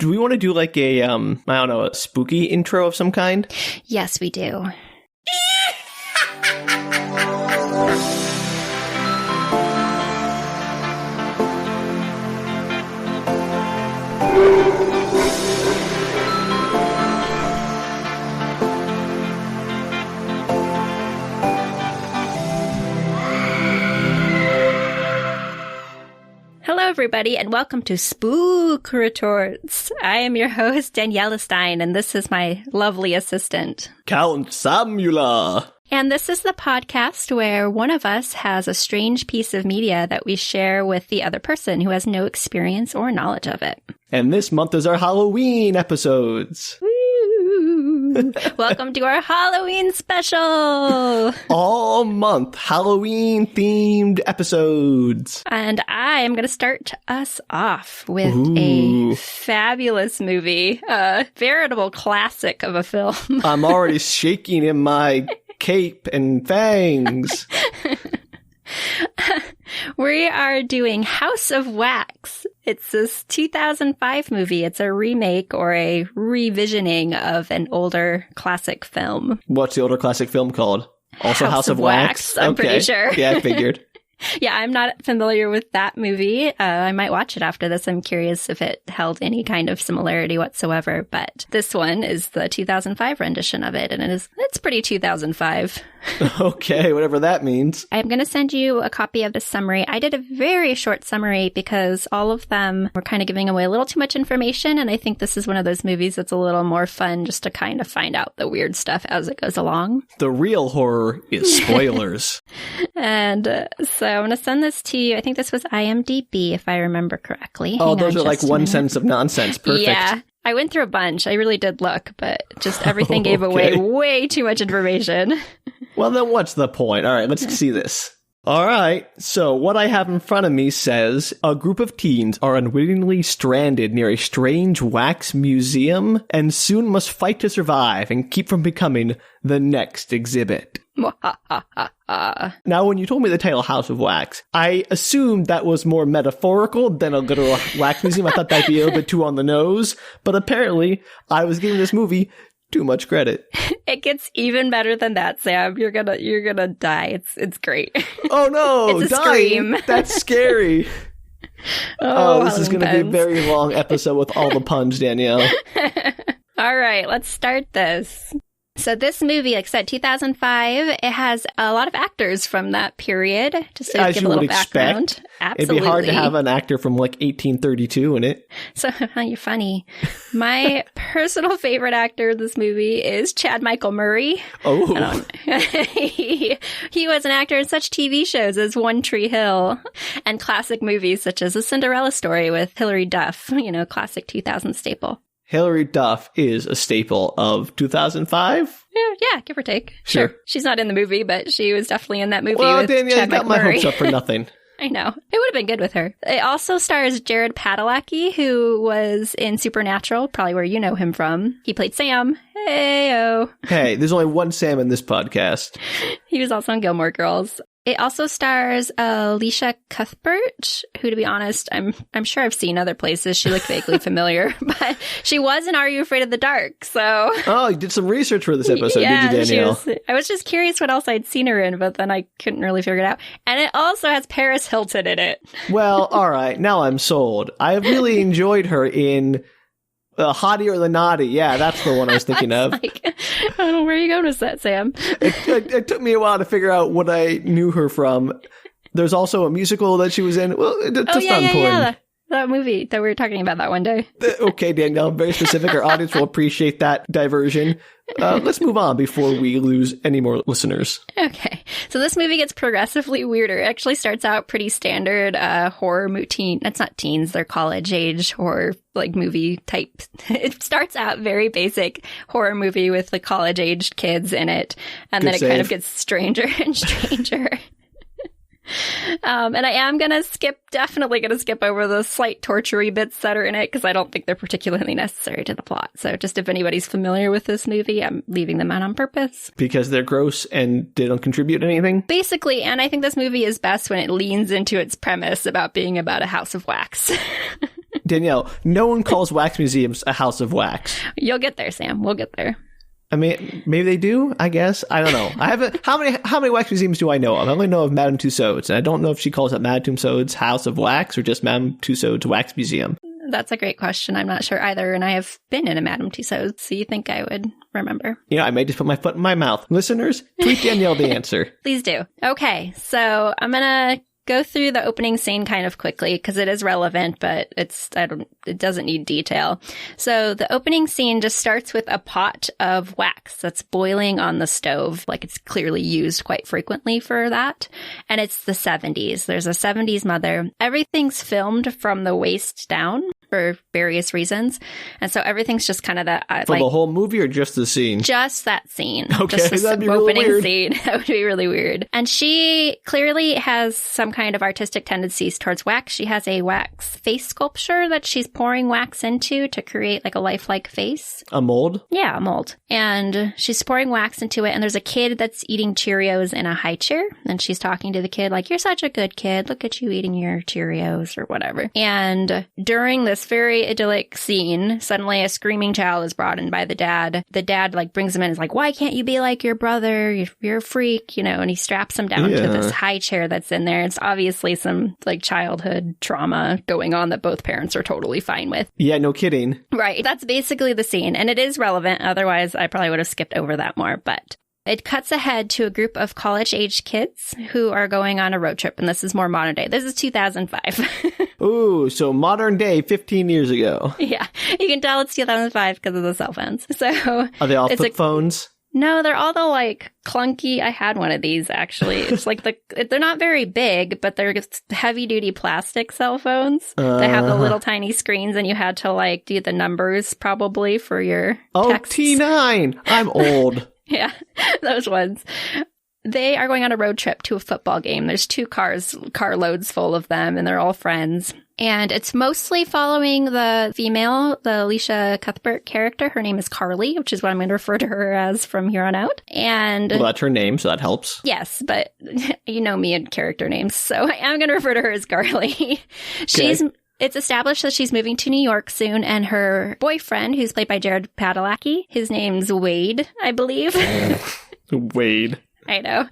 Do we want to do like a, I don't know, a spooky intro of some kind? Yes, we do. Hello, everybody, and welcome to Spook Retorts. I am your host, Danielle, and this is my lovely assistant, Count Samula. And this is the podcast where one of us has a strange piece of media that we share with the other person who has no experience or knowledge of it. And this month is our Halloween episodes. Welcome to our Halloween special! All month Halloween-themed episodes. And I am going to start us off with a fabulous movie, a veritable classic of a film. I'm already shaking in my cape and fangs. We are doing House of Wax. It's this 2005 movie. It's a remake or a revisioning of an older classic film. What's the older classic film called? Also House of Wax? I'm pretty sure. Yeah, I figured. Yeah, I'm not familiar with that movie. I might watch it after this. I'm curious if it held any kind of similarity whatsoever. But this one is the 2005 rendition of it, and it's pretty 2005. Okay, whatever that means. I'm going to send you a copy of the summary. I did a very short summary because all of them were kind of giving away a little too much information, and I think this is one of those movies that's a little more fun just to kind of find out the weird stuff as it goes along. The real horror is spoilers. And so I'm going to send this to you. I think this was IMDb, if I remember correctly. Oh, those are like one sentence of nonsense. Perfect. Yeah. I went through a bunch. I really did look, but just everything gave away way too much information. Well, then what's the point? All right, let's see this. All right, so what I have in front of me says, a group of teens are unwittingly stranded near a strange wax museum and soon must fight to survive and keep from becoming the next exhibit. Now, when you told me the title House of Wax, I assumed that was more metaphorical than a literal wax museum. I thought that'd be a little bit too on the nose, but apparently I was giving this movie too much credit. It gets even better than that, Sam. You're gonna die. It's great. Oh no, it's a dying. Scream. That's scary. Oh, this is going to be a puns. very long episode with all the puns, Danielle. All right, let's start this. So this movie, like I said, 2005, it has a lot of actors from that period, just to As give you a little would background. expect. Absolutely. It'd be hard to have an actor from like 1832 in it. So, you're funny. My personal favorite actor in this movie is Chad Michael Murray. Oh. He was an actor in such TV shows as One Tree Hill and classic movies such as A Cinderella Story with Hilary Duff, classic 2000 staple. Hilary Duff is a staple of 2005? Yeah, give or take. Sure. She's not in the movie, but she was definitely in that movie with Danielle, Chad you got my Murray. hopes up for nothing. I know. It would have been good with her. It also stars Jared Padalecki, who was in Supernatural, probably where you know him from. He played Sam. Hey-o. Hey, there's only one Sam in this podcast. He was also on Gilmore Girls. It also stars Alicia Cuthbert, who, to be honest, I'm sure I've seen other places. She looked vaguely familiar, but she was in Are You Afraid of the Dark? So, oh, you did some research for this episode, did you, Danielle? I was just curious what else I'd seen her in, but then I couldn't really figure it out. And it also has Paris Hilton in it. Well, all right, now I'm sold. I really enjoyed her in Hottie or the Naughty. Yeah, that's the one I was thinking of. I don't know where you're going with that, Sam. It took me a while to figure out what I knew her from. There's also a musical that she was in. Well, that's not important. Yeah. That movie that we were talking about that one day. Okay, Danielle, very specific. Our audience will appreciate that diversion. Let's move on before we lose any more listeners. Okay. So this movie gets progressively weirder. It actually starts out pretty standard horror movie. That's not teens. They're college age horror movie type. It starts out very basic horror movie with the college aged kids in it. And Good then it save. kind of gets stranger and stranger. And I am definitely going to skip over the slight torture-y bits that are in it because I don't think they're particularly necessary to the plot. So just if anybody's familiar with this movie, I'm leaving them out on purpose. Because they're gross and they don't contribute anything? Basically, and I think this movie is best when it leans into its premise about being about a house of wax. Danielle, no one calls wax museums a house of wax. You'll get there, Sam. We'll get there. I mean, maybe they do, I guess. I don't know. I haven't. How many wax museums do I know of? I only know of Madame Tussauds, and I don't know if she calls it Madame Tussauds House of Wax or just Madame Tussauds Wax Museum. That's a great question. I'm not sure either, and I have been in a Madame Tussauds, so you think I would remember. I may just put my foot in my mouth. Listeners, tweet Danielle the answer. Please do. Okay, so I'm gonna go through the opening scene kind of quickly because it is relevant, but it doesn't need detail. So the opening scene just starts with a pot of wax that's boiling on the stove. Like it's clearly used quite frequently for that. And it's the 70s. There's a 70s mother. Everything's filmed from the waist down for various reasons. And so everything's just kind of that. For the whole movie or just the scene? Just that scene. Okay, just that'd be opening really weird. scene. That would be really weird. And she clearly has some kind of artistic tendencies towards wax. She has a wax face sculpture that she's pouring wax into to create like a lifelike face. A mold? Yeah, a mold. And she's pouring wax into it. And there's a kid that's eating Cheerios in a high chair. And she's talking to the kid like, you're such a good kid. Look at you eating your Cheerios or whatever. And during this very idyllic scene, suddenly a screaming child is brought in by the dad. The dad like brings him in and is like, why can't you be like your brother? You're a freak, and he straps him down to this high chair that's in there. It's obviously some like childhood trauma going on that both parents are totally fine with. Yeah, no kidding. Right. That's basically the scene. And it is relevant. Otherwise, I probably would have skipped over that more. But it cuts ahead to a group of college-age kids who are going on a road trip. And this is more modern day. This is 2005. Ooh, so modern day, 15 years ago. Yeah. You can tell it's 2005 because of the cell phones. So are they all flip phones? No, they're all the like clunky. I had one of these actually. It's like they're not very big, but they're heavy duty plastic cell phones. They have the little tiny screens and you had to like do the numbers probably for your texts. T9. I'm old. Yeah, those ones. They are going on a road trip to a football game. There's 2 carloads full of them, and they're all friends. And it's mostly following the female, the Alicia Cuthbert character. Her name is Carly, which is what I'm going to refer to her as from here on out. And well, that's her name, so that helps. Yes, but you know me and character names, so I'm going to refer to her as Carly. It's established that she's moving to New York soon, and her boyfriend, who's played by Jared Padalecki, his name's Wade, I believe. Wade. I know.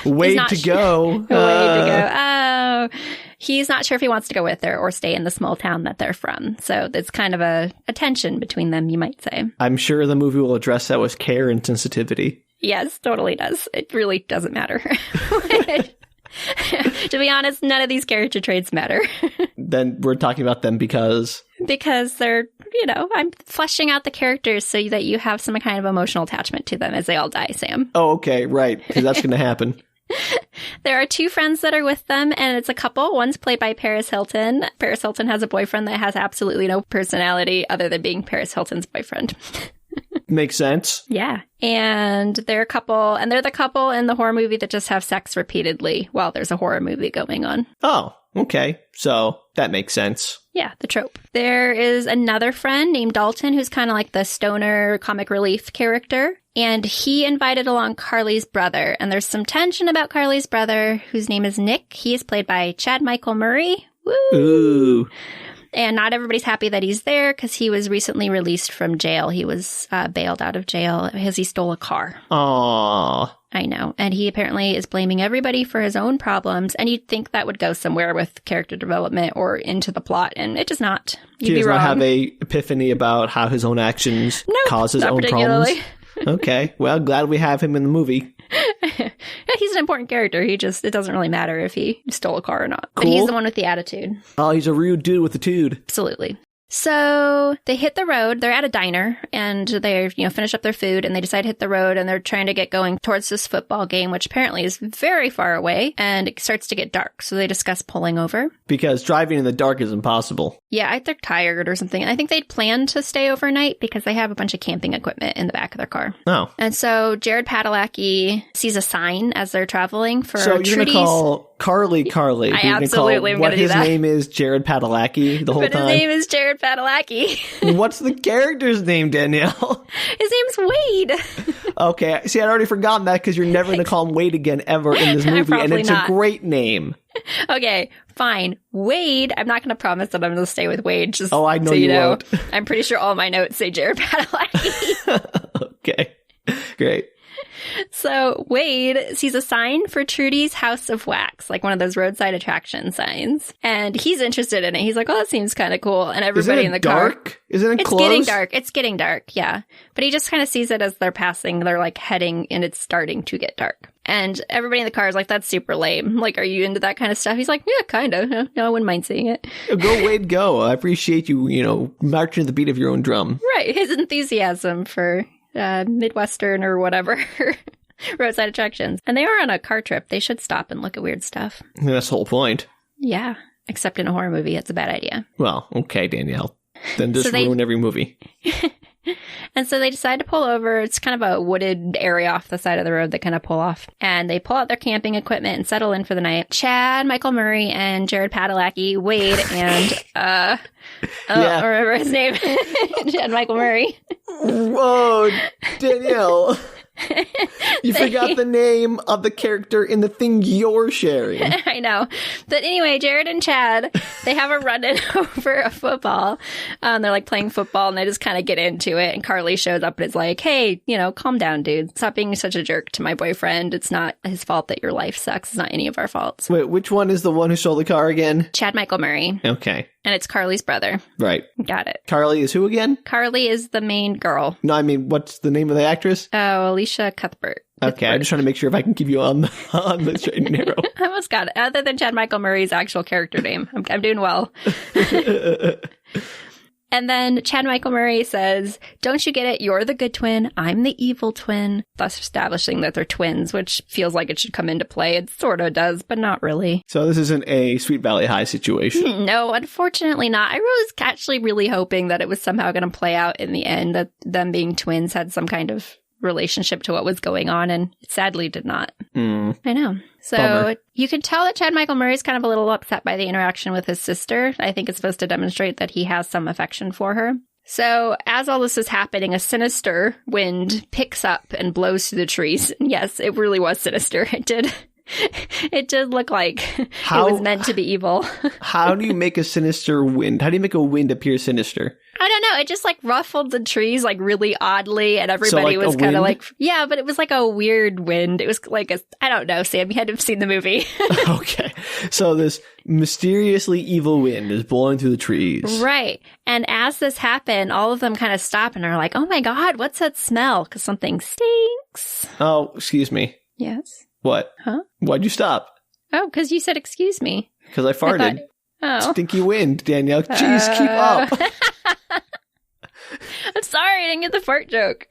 Way to go. Oh, he's not sure if he wants to go with her or stay in the small town that they're from. So it's kind of a tension between them, you might say. I'm sure the movie will address that with care and sensitivity. Yes, totally does. It really doesn't matter. To be honest, none of these character traits matter. Then we're talking about them because they're, I'm fleshing out the characters so that you have some kind of emotional attachment to them as they all die, Sam. Oh, okay, right, because that's going to happen. There are 2 friends that are with them, and it's a couple. One's played by Paris Hilton. Paris Hilton has a boyfriend that has absolutely no personality other than being Paris Hilton's boyfriend. Makes sense. Yeah. And they're a couple, and they're the couple in the horror movie that just have sex repeatedly while there's a horror movie going on. Oh, okay. So that makes sense. Yeah, the trope. There is another friend named Dalton who's kind of like the stoner comic relief character. And he invited along Carly's brother. And there's some tension about Carly's brother, whose name is Nick. He is played by Chad Michael Murray. Woo! Ooh. And not everybody's happy that he's there because he was recently released from jail. He was bailed out of jail because he stole a car. Aww. I know. And he apparently is blaming everybody for his own problems. And you'd think that would go somewhere with character development or into the plot. And it does not. You'd He does be wrong. not have a epiphany about how his own actions cause his own problems. Okay. Well, glad we have him in the movie. He's an important character. It doesn't really matter if he stole a car or not. Cool. But he's the one with the attitude. Oh, he's a rude dude with a tude. Absolutely. So they hit the road. They're at a diner and they, finish up their food and they decide to hit the road and they're trying to get going towards this football game, which apparently is very far away and it starts to get dark. So they discuss pulling over. Because driving in the dark is impossible. Yeah, they're tired or something. I think they'd planned to stay overnight because they have a bunch of camping equipment in the back of their car. Oh. And so Jared Padalecki sees a sign as they're traveling for So you're Trudy's. going to call Carly. I absolutely am going to do that. What his name is Jared Padalecki the whole time? But his name is Jared Padalecki. What's the character's name, Danielle? His name's Wade. Okay. See, I'd already forgotten that because you're never going to call him Wade again ever in this movie. And it's not. a great name. Okay, fine. Wade, I'm not going to promise that I'm going to stay with Wade. Just I know so you won't. I'm pretty sure all my notes say Jared Padalecki. Okay, great. So Wade sees a sign for Trudy's House of Wax, like one of those roadside attraction signs. And he's interested in it. He's like, oh, that seems kind of cool. And everybody in the dark? car. Isn't it It's close? getting dark. It's getting dark, yeah. But he just kind of sees it as they're passing. They're like heading and it's starting to get dark. And everybody in the car is like, that's super lame. Like, are you into that kind of stuff? He's like, yeah, kind of. No, I wouldn't mind seeing it. Go, Wade, go. I appreciate you, marching to the beat of your own drum. Right. His enthusiasm for Midwestern or whatever roadside attractions. And they are on a car trip. They should stop and look at weird stuff. That's the whole point. Yeah. Except in a horror movie, it's a bad idea. Well, okay, Danielle. Then just So ruin every movie. And so they decide to pull over. It's kind of a wooded area off the side of the road that kind of pull off. And they pull out their camping equipment and settle in for the night. Chad, Michael Murray, and Jared Padalecki, Wade, and I don't remember his name. Chad Michael Murray. Whoa, Danielle. You forgot the name of the character in the thing you're sharing. I know. But anyway, Jared and Chad, they have a run-in over a football. They're like playing football and they just kind of get into it. And Carly shows up and is like, hey, calm down, dude. Stop being such a jerk to my boyfriend. It's not his fault that your life sucks. It's not any of our faults. Wait, which one is the one who stole the car again? Chad Michael Murray. Okay. And it's Carly's brother. Right. Got it. Carly is who again? Carly is the main girl. No, I mean, what's the name of the actress? Oh, Alicia Cuthbert. Okay, I'm just trying to make sure if I can keep you on the straight and narrow. I almost got it. Other than Chad Michael Murray's actual character name. I'm doing well. And then Chad Michael Murray says, don't you get it? You're the good twin. I'm the evil twin. Thus establishing that they're twins, which feels like it should come into play. It sort of does, but not really. So this isn't a Sweet Valley High situation. No, unfortunately not. I was actually really hoping that it was somehow going to play out in the end, that them being twins had some kind of relationship to what was going on, and it sadly did not. I know. So Bummer. You can tell that Chad Michael Murray is kind of a little upset by the interaction with his sister. I think it's supposed to demonstrate that he has some affection for her. So as all this is happening, a sinister wind picks up and blows through the trees. Yes, it really was sinister. It did look like it was meant to be evil. How do you make a sinister wind? How do you make a wind appear sinister? I don't know. It just like ruffled the trees like really oddly, and everybody was kind of like, yeah, but it was like a weird wind. It was like I don't know, Sam, you had to have seen the movie. Okay. So this mysteriously evil wind is blowing through the trees. Right. And as this happened, all of them kind of stop and are like, oh my God, what's that smell? Because something stinks. Oh, excuse me. Yes. What? Huh? Why'd you stop? Oh, because you said excuse me. Because I farted. Oh. Stinky wind, Danielle. Jeez, keep up. I'm sorry, I didn't get the fart joke.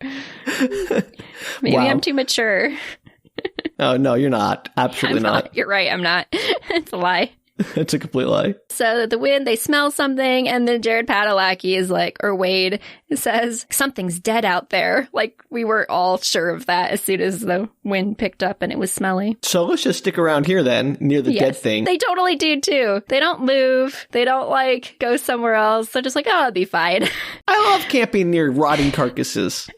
Maybe Wow. I'm too mature. Oh, no, you're not. Absolutely not. You're right, I'm not. It's a lie. It's a complete lie. So the wind, they smell something, and then Jared Padalecki is like, or Wade says, something's dead out there. Like, we were all sure of that as soon as the wind picked up and it was smelly. So let's just stick around here then, near the dead thing. They totally do too. They don't move. They don't like go somewhere else. They're just like, oh, it'll be fine. I love camping near rotting carcasses.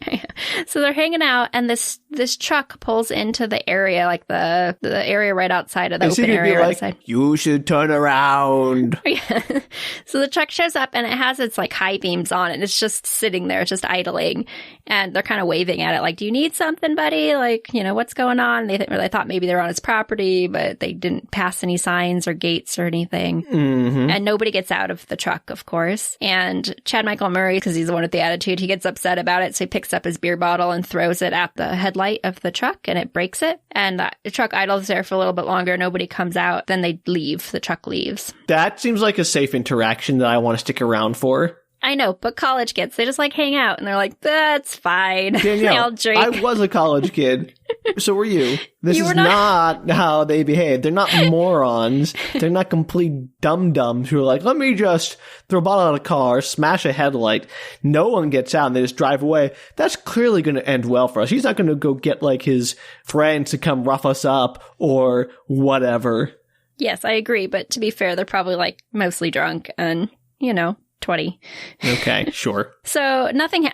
So they're hanging out, and this truck pulls into the area, like the area right outside of the open area right outside. You should turn around. Yeah. So the truck shows up, and it has its like high beams on, and it's just sitting there, just idling. And they're kind of waving at it, like, "Do you need something, buddy? Like, what's going on?" They thought maybe they're on his property, but they didn't pass any signs or gates or anything. Mm-hmm. And nobody gets out of the truck, of course. And Chad Michael Murray, because he's the one with the attitude, he gets upset about it, so he picks up his beer bottle and throws it at the headlight of the truck, and it breaks it. And the truck idles there for a little bit longer. Nobody comes out. Then they leave. The truck leaves. That seems like a safe interaction that I want to stick around for. I know, but college kids, they just like hang out, and they're like, that's fine. Danielle, They all drink. I was a college kid. So were you. This is not how they behave. They're not morons. They're not complete dum-dums who are like, let me just throw a bottle out of a car, smash a headlight. No one gets out and they just drive away. That's clearly going to end well for us. He's not going to go get like his friends to come rough us up or whatever. Yes, I agree. But to be fair, they're probably like mostly drunk and, 20. Okay, sure. So nothing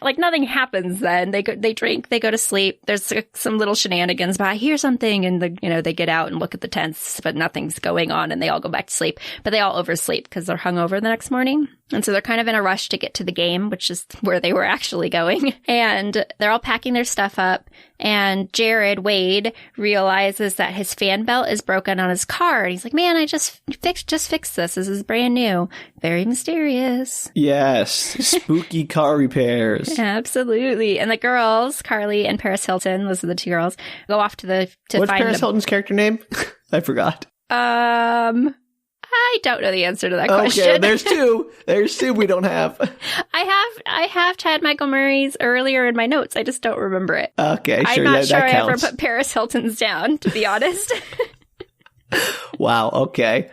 happens then. They drink, they go to sleep. There's some little shenanigans, but I hear something, and they get out and look at the tents, but nothing's going on, and they all go back to sleep. But they all oversleep because they're hungover the next morning. And so they're kind of in a rush to get to the game, which is where they were actually going. And they're all packing their stuff up. And Wade, realizes that his fan belt is broken on his car. And he's like, man, I just fixed this. This is brand new. Very mysterious. Yes. Spooky car repairs. Absolutely. And the girls, Carly and Paris Hilton, those are the two girls, go off to What's find Paris Hilton's character name? I forgot. I don't know the answer to that question. Okay, there's two. There's two we don't have. I have Chad Michael Murray's earlier in my notes. I just don't remember it. Okay, sure. I'm not sure that I ever counts. put Paris Hilton's down, to be honest. Wow, okay.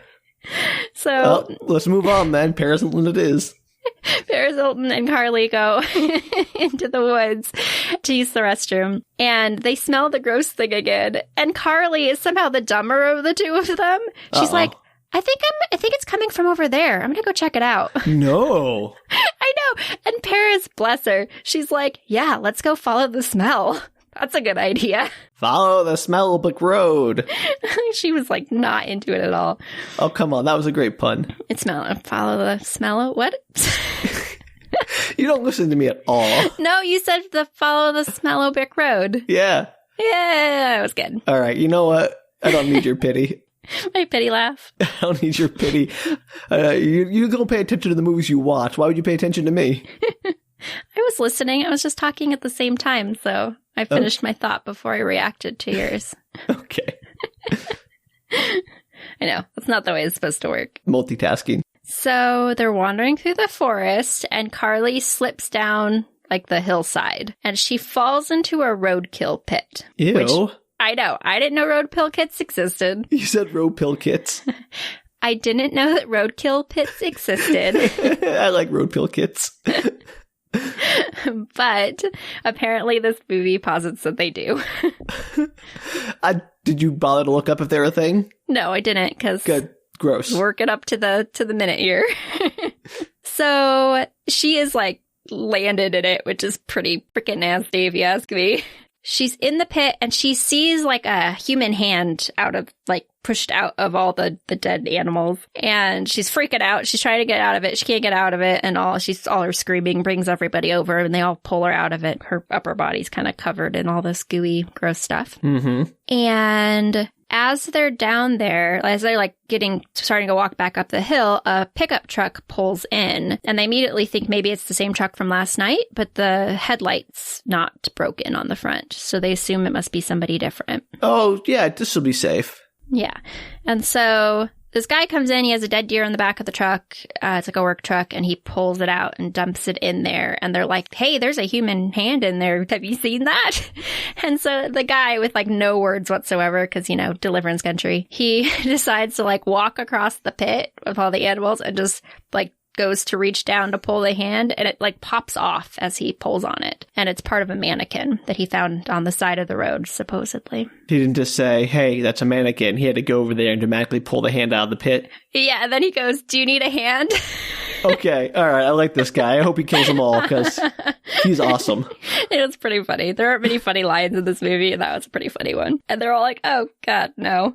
So well, let's move on then. Paris Hilton it is. Paris Hilton and Carly go into the woods to use the restroom, and they smell the gross thing again. And Carly is somehow the dumber of the two of them. She's like, I think it's coming from over there. I'm gonna go check it out. No. I know. And Paris, bless her, she's like, yeah, let's go follow the smell. That's a good idea. Follow the smell book road. She was like not into it at all. Oh, come on. That was a great pun. Follow the smell. What? You don't listen to me at all. No, you said follow the Smellobic Road. Yeah. Yeah, that was good. All right. You know what? I don't need your pity. My pity laugh. I don't need your pity. You go pay attention to the movies you watch. Why would you pay attention to me? I was listening. I was just talking at the same time, so I finished my thought before I reacted to yours. Okay. I know. That's not the way it's supposed to work. Multitasking. So they're wandering through the forest, and Carly slips down like the hillside, and she falls into a roadkill pit. Ew. Which, I know. I didn't know roadkill kits existed. You said roadkill kits. I didn't know that roadkill pits existed. I like roadkill kits. But apparently this movie posits that they do. Did you bother to look up if they're a thing? No, I didn't, because Good. Gross. Work it up to the minute here. So she is like landed in it, which is pretty freaking nasty if you ask me. She's in the pit, and she sees like a human hand pushed out of all the dead animals, and she's freaking out. She's trying to get out of it. She can't get out of it, and all her screaming brings everybody over, and they all pull her out of it. Her upper body's kind of covered in all this gooey, gross stuff. Mm-hmm. And as they're down there, as they're starting to walk back up the hill, a pickup truck pulls in, and they immediately think maybe it's the same truck from last night, but the headlight's not broken on the front, so they assume it must be somebody different. Oh, yeah, this will be safe. Yeah. And so this guy comes in, he has a dead deer in the back of the truck. It's like a work truck, and he pulls it out and dumps it in there. And they're like, hey, there's a human hand in there. Have you seen that? And so the guy with no words whatsoever, because, deliverance country, he decides to walk across the pit with all the animals and just goes to reach down to pull the hand, and it pops off as he pulls on it. And it's part of a mannequin that he found on the side of the road, supposedly. He didn't just say, hey, that's a mannequin. He had to go over there and dramatically pull the hand out of the pit. Yeah, and then he goes, do you need a hand? Okay, all right, I like this guy. I hope he kills them all, because he's awesome. It was pretty funny. There aren't many funny lines in this movie, and that was a pretty funny one. And they're all like, oh, God, no.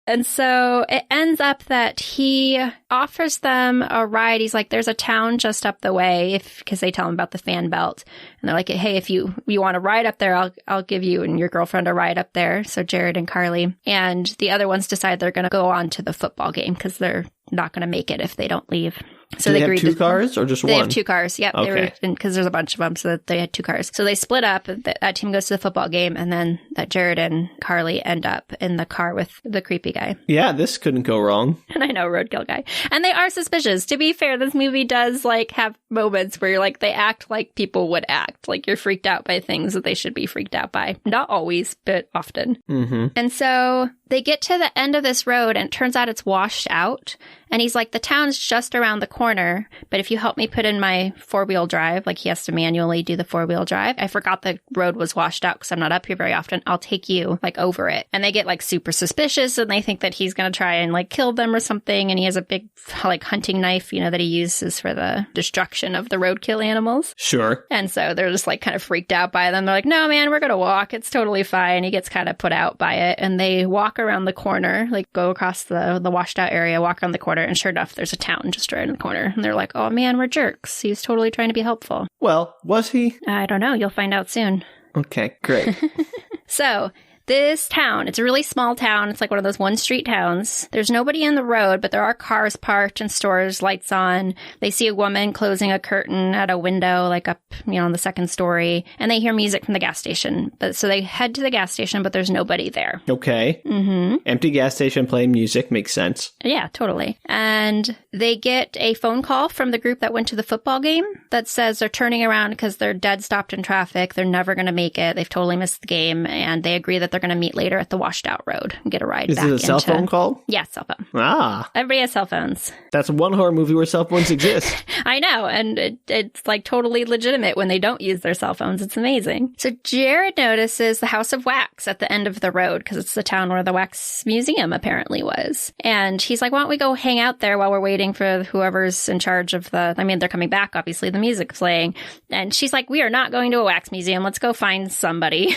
And so it ends up that he offers them a ride. He's like, there's a town just up the way, because they tell him about the fan belt. And they're like, hey, if you want to ride up there, I'll give you and your girlfriend a ride up there. So Jared and Carly. And the other ones decide they're going to go on to the football game, because they're not going to make it if they don't leave. So do they have two cars or just one? They have two cars. Yep. Okay. Because there's a bunch of them, so they had two cars. So they split up. That team goes to the football game, and then that Jared and Carly end up in the car with the creepy guy. Yeah, this couldn't go wrong. And I know, roadkill guy. And they are suspicious. To be fair, this movie does have moments where you're they act like people would act. You're freaked out by things that they should be freaked out by. Not always, but often. Mm-hmm. And so they get to the end of this road, and it turns out it's washed out. And he's like, the town's just around the corner, but if you help me put in my 4-wheel drive, like he has to manually do the 4-wheel drive. I forgot the road was washed out because I'm not up here very often. I'll take you like over it. And they get like super suspicious and they think that he's going to try and like kill them or something. And he has a big like hunting knife, you know, that he uses for the destruction of the roadkill animals. Sure. And so they're just like kind of freaked out by them. They're like, no, man, we're going to walk. It's totally fine. He gets kind of put out by it. And they walk around the corner, like go across the washed out area, walk around the corner. And sure enough, there's a town just right in the corner. And they're like, oh man, we're jerks. He was totally trying to be helpful. Well, was he? I don't know. You'll find out soon. Okay, great. So this town, it's a really small town. It's like one of those one-street towns. There's nobody in the road, but there are cars parked and stores, lights on. They see a woman closing a curtain at a window, like up, you know, on the second story. And they hear music from the gas station. So they head to the gas station, but there's nobody there. Okay. Mm-hmm. Empty gas station playing music makes sense. Yeah, totally. And they get a phone call from the group that went to the football game that says they're turning around because they're dead stopped in traffic. They're never going to make it. They've totally missed the game. And they agree that they're going to meet later at the washed out road and get a ride back. Is it a cell phone call? Yeah, cell phone. Ah. Everybody has cell phones. That's one horror movie where cell phones exist. I know. And it's like totally legitimate when they don't use their cell phones. It's amazing. So Jared notices the House of Wax at the end of the road because it's the town where the wax museum apparently was. And he's like, why don't we go hang out there while we're waiting for whoever's in charge of they're coming back, obviously. The music's playing. And she's like, we are not going to a wax museum. Let's go find somebody.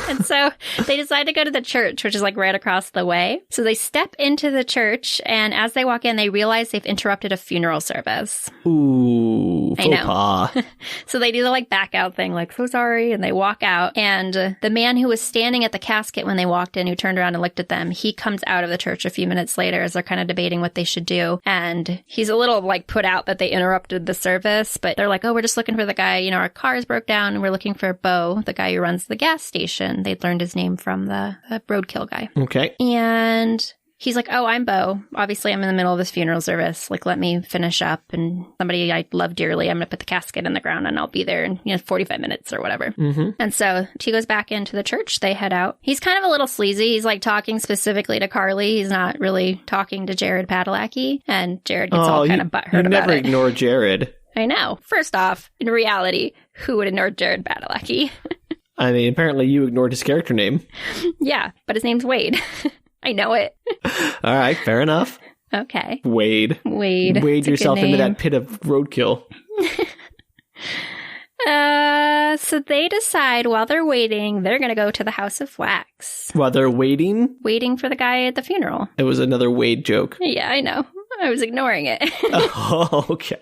And so they decide to go to the church, which is like right across the way. So they step into the church, and as they walk in, they realize they've interrupted a funeral service. Ooh, I know. pas. So they do the like back out thing, like, so sorry, and they walk out. And the man who was standing at the casket when they walked in, who turned around and looked at them, he comes out of the church a few minutes later as they're kind of debating what they should do. And he's a little like put out that they interrupted the service, but they're like, oh, we're just looking for the guy, you know, our cars broke down, and we're looking for Bo, the guy who runs the gas station. They'd learned his name from the roadkill guy. Okay. And he's like, oh, I'm Bo. Obviously, I'm in the middle of this funeral service. Like, let me finish up. And somebody I love dearly, I'm going to put the casket in the ground and I'll be there in, 45 minutes or whatever. Mm-hmm. And so she goes back into the church. They head out. He's kind of a little sleazy. He's like talking specifically to Carly. He's not really talking to Jared Padalecki. And Jared gets all kind of butthurt about it. You never ignore Jared. I know. First off, in reality, who would ignore Jared Padalecki? I mean, apparently you ignored his character name. Yeah, but his name's Wade. I know it. All right, fair enough. Okay. Wade yourself into that pit of roadkill. So they decide while they're waiting, they're going to go to the House of Wax. While they're waiting? Waiting for the guy at the funeral. It was another Wade joke. Yeah, I know. I was ignoring it. Oh, okay.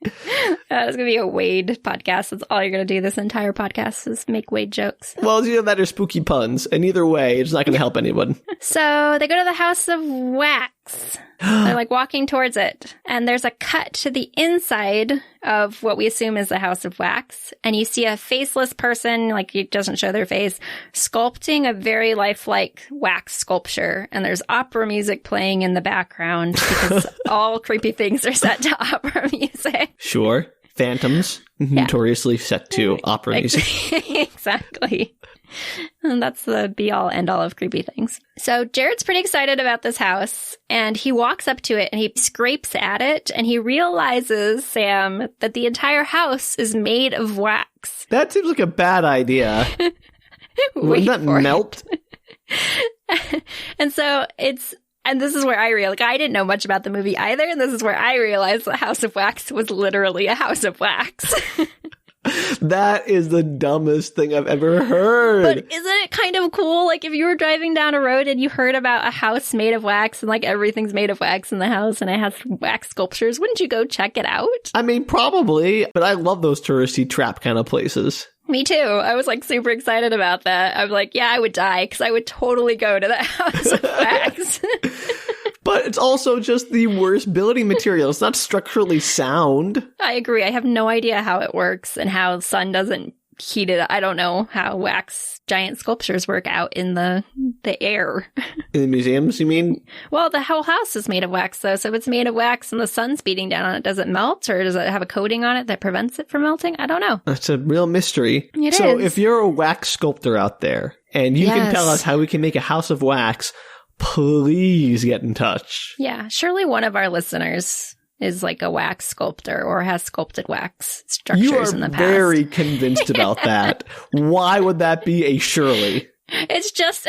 It's going to be a Wade podcast. That's all you're going to do this entire podcast is make Wade jokes. Well, it's either that or spooky puns. And either way, it's not going to help anyone. So they go to the House of Wax. They're like walking towards it. And there's a cut to the inside of what we assume is the House of Wax. And you see a faceless person, like it doesn't show their face, sculpting a very lifelike wax sculpture. And there's opera music playing in the background because all creepy things are set to opera music. Sure. Phantoms, notoriously set to opera music. Exactly. And that's the be-all, end-all of creepy things. So Jared's pretty excited about this house, and he walks up to it, and he scrapes at it, and he realizes, Sam, that the entire house is made of wax. That seems like a bad idea. Wouldn't that melt? And so and this is where I realized, I didn't know much about the movie either, and this is where I realized the House of Wax was literally a house of wax. That is the dumbest thing I've ever heard. But isn't it kind of cool? Like, if you were driving down a road and you heard about a house made of wax and, like, everything's made of wax in the house and it has wax sculptures, wouldn't you go check it out? I mean, probably, but I love those touristy trap kind of places. Me too. I was, like, super excited about that. I was like, yeah, I would die because I would totally go to that house of wax. But it's also just the worst building material. It's not structurally sound. I agree. I have no idea how it works and how the sun doesn't heat it. I don't know how wax giant sculptures work out in the air. In the museums, you mean? Well, the whole house is made of wax, though. So if it's made of wax and the sun's beating down on it, does it melt? Or does it have a coating on it that prevents it from melting? I don't know. That's a real mystery. It so is. if you're a wax sculptor out there and you can tell us how we can make a house of wax, please get in touch. Yeah, surely one of our listeners is like a wax sculptor or has sculpted wax structures in the past. You are very convinced about that. Why would that be a surely? It's just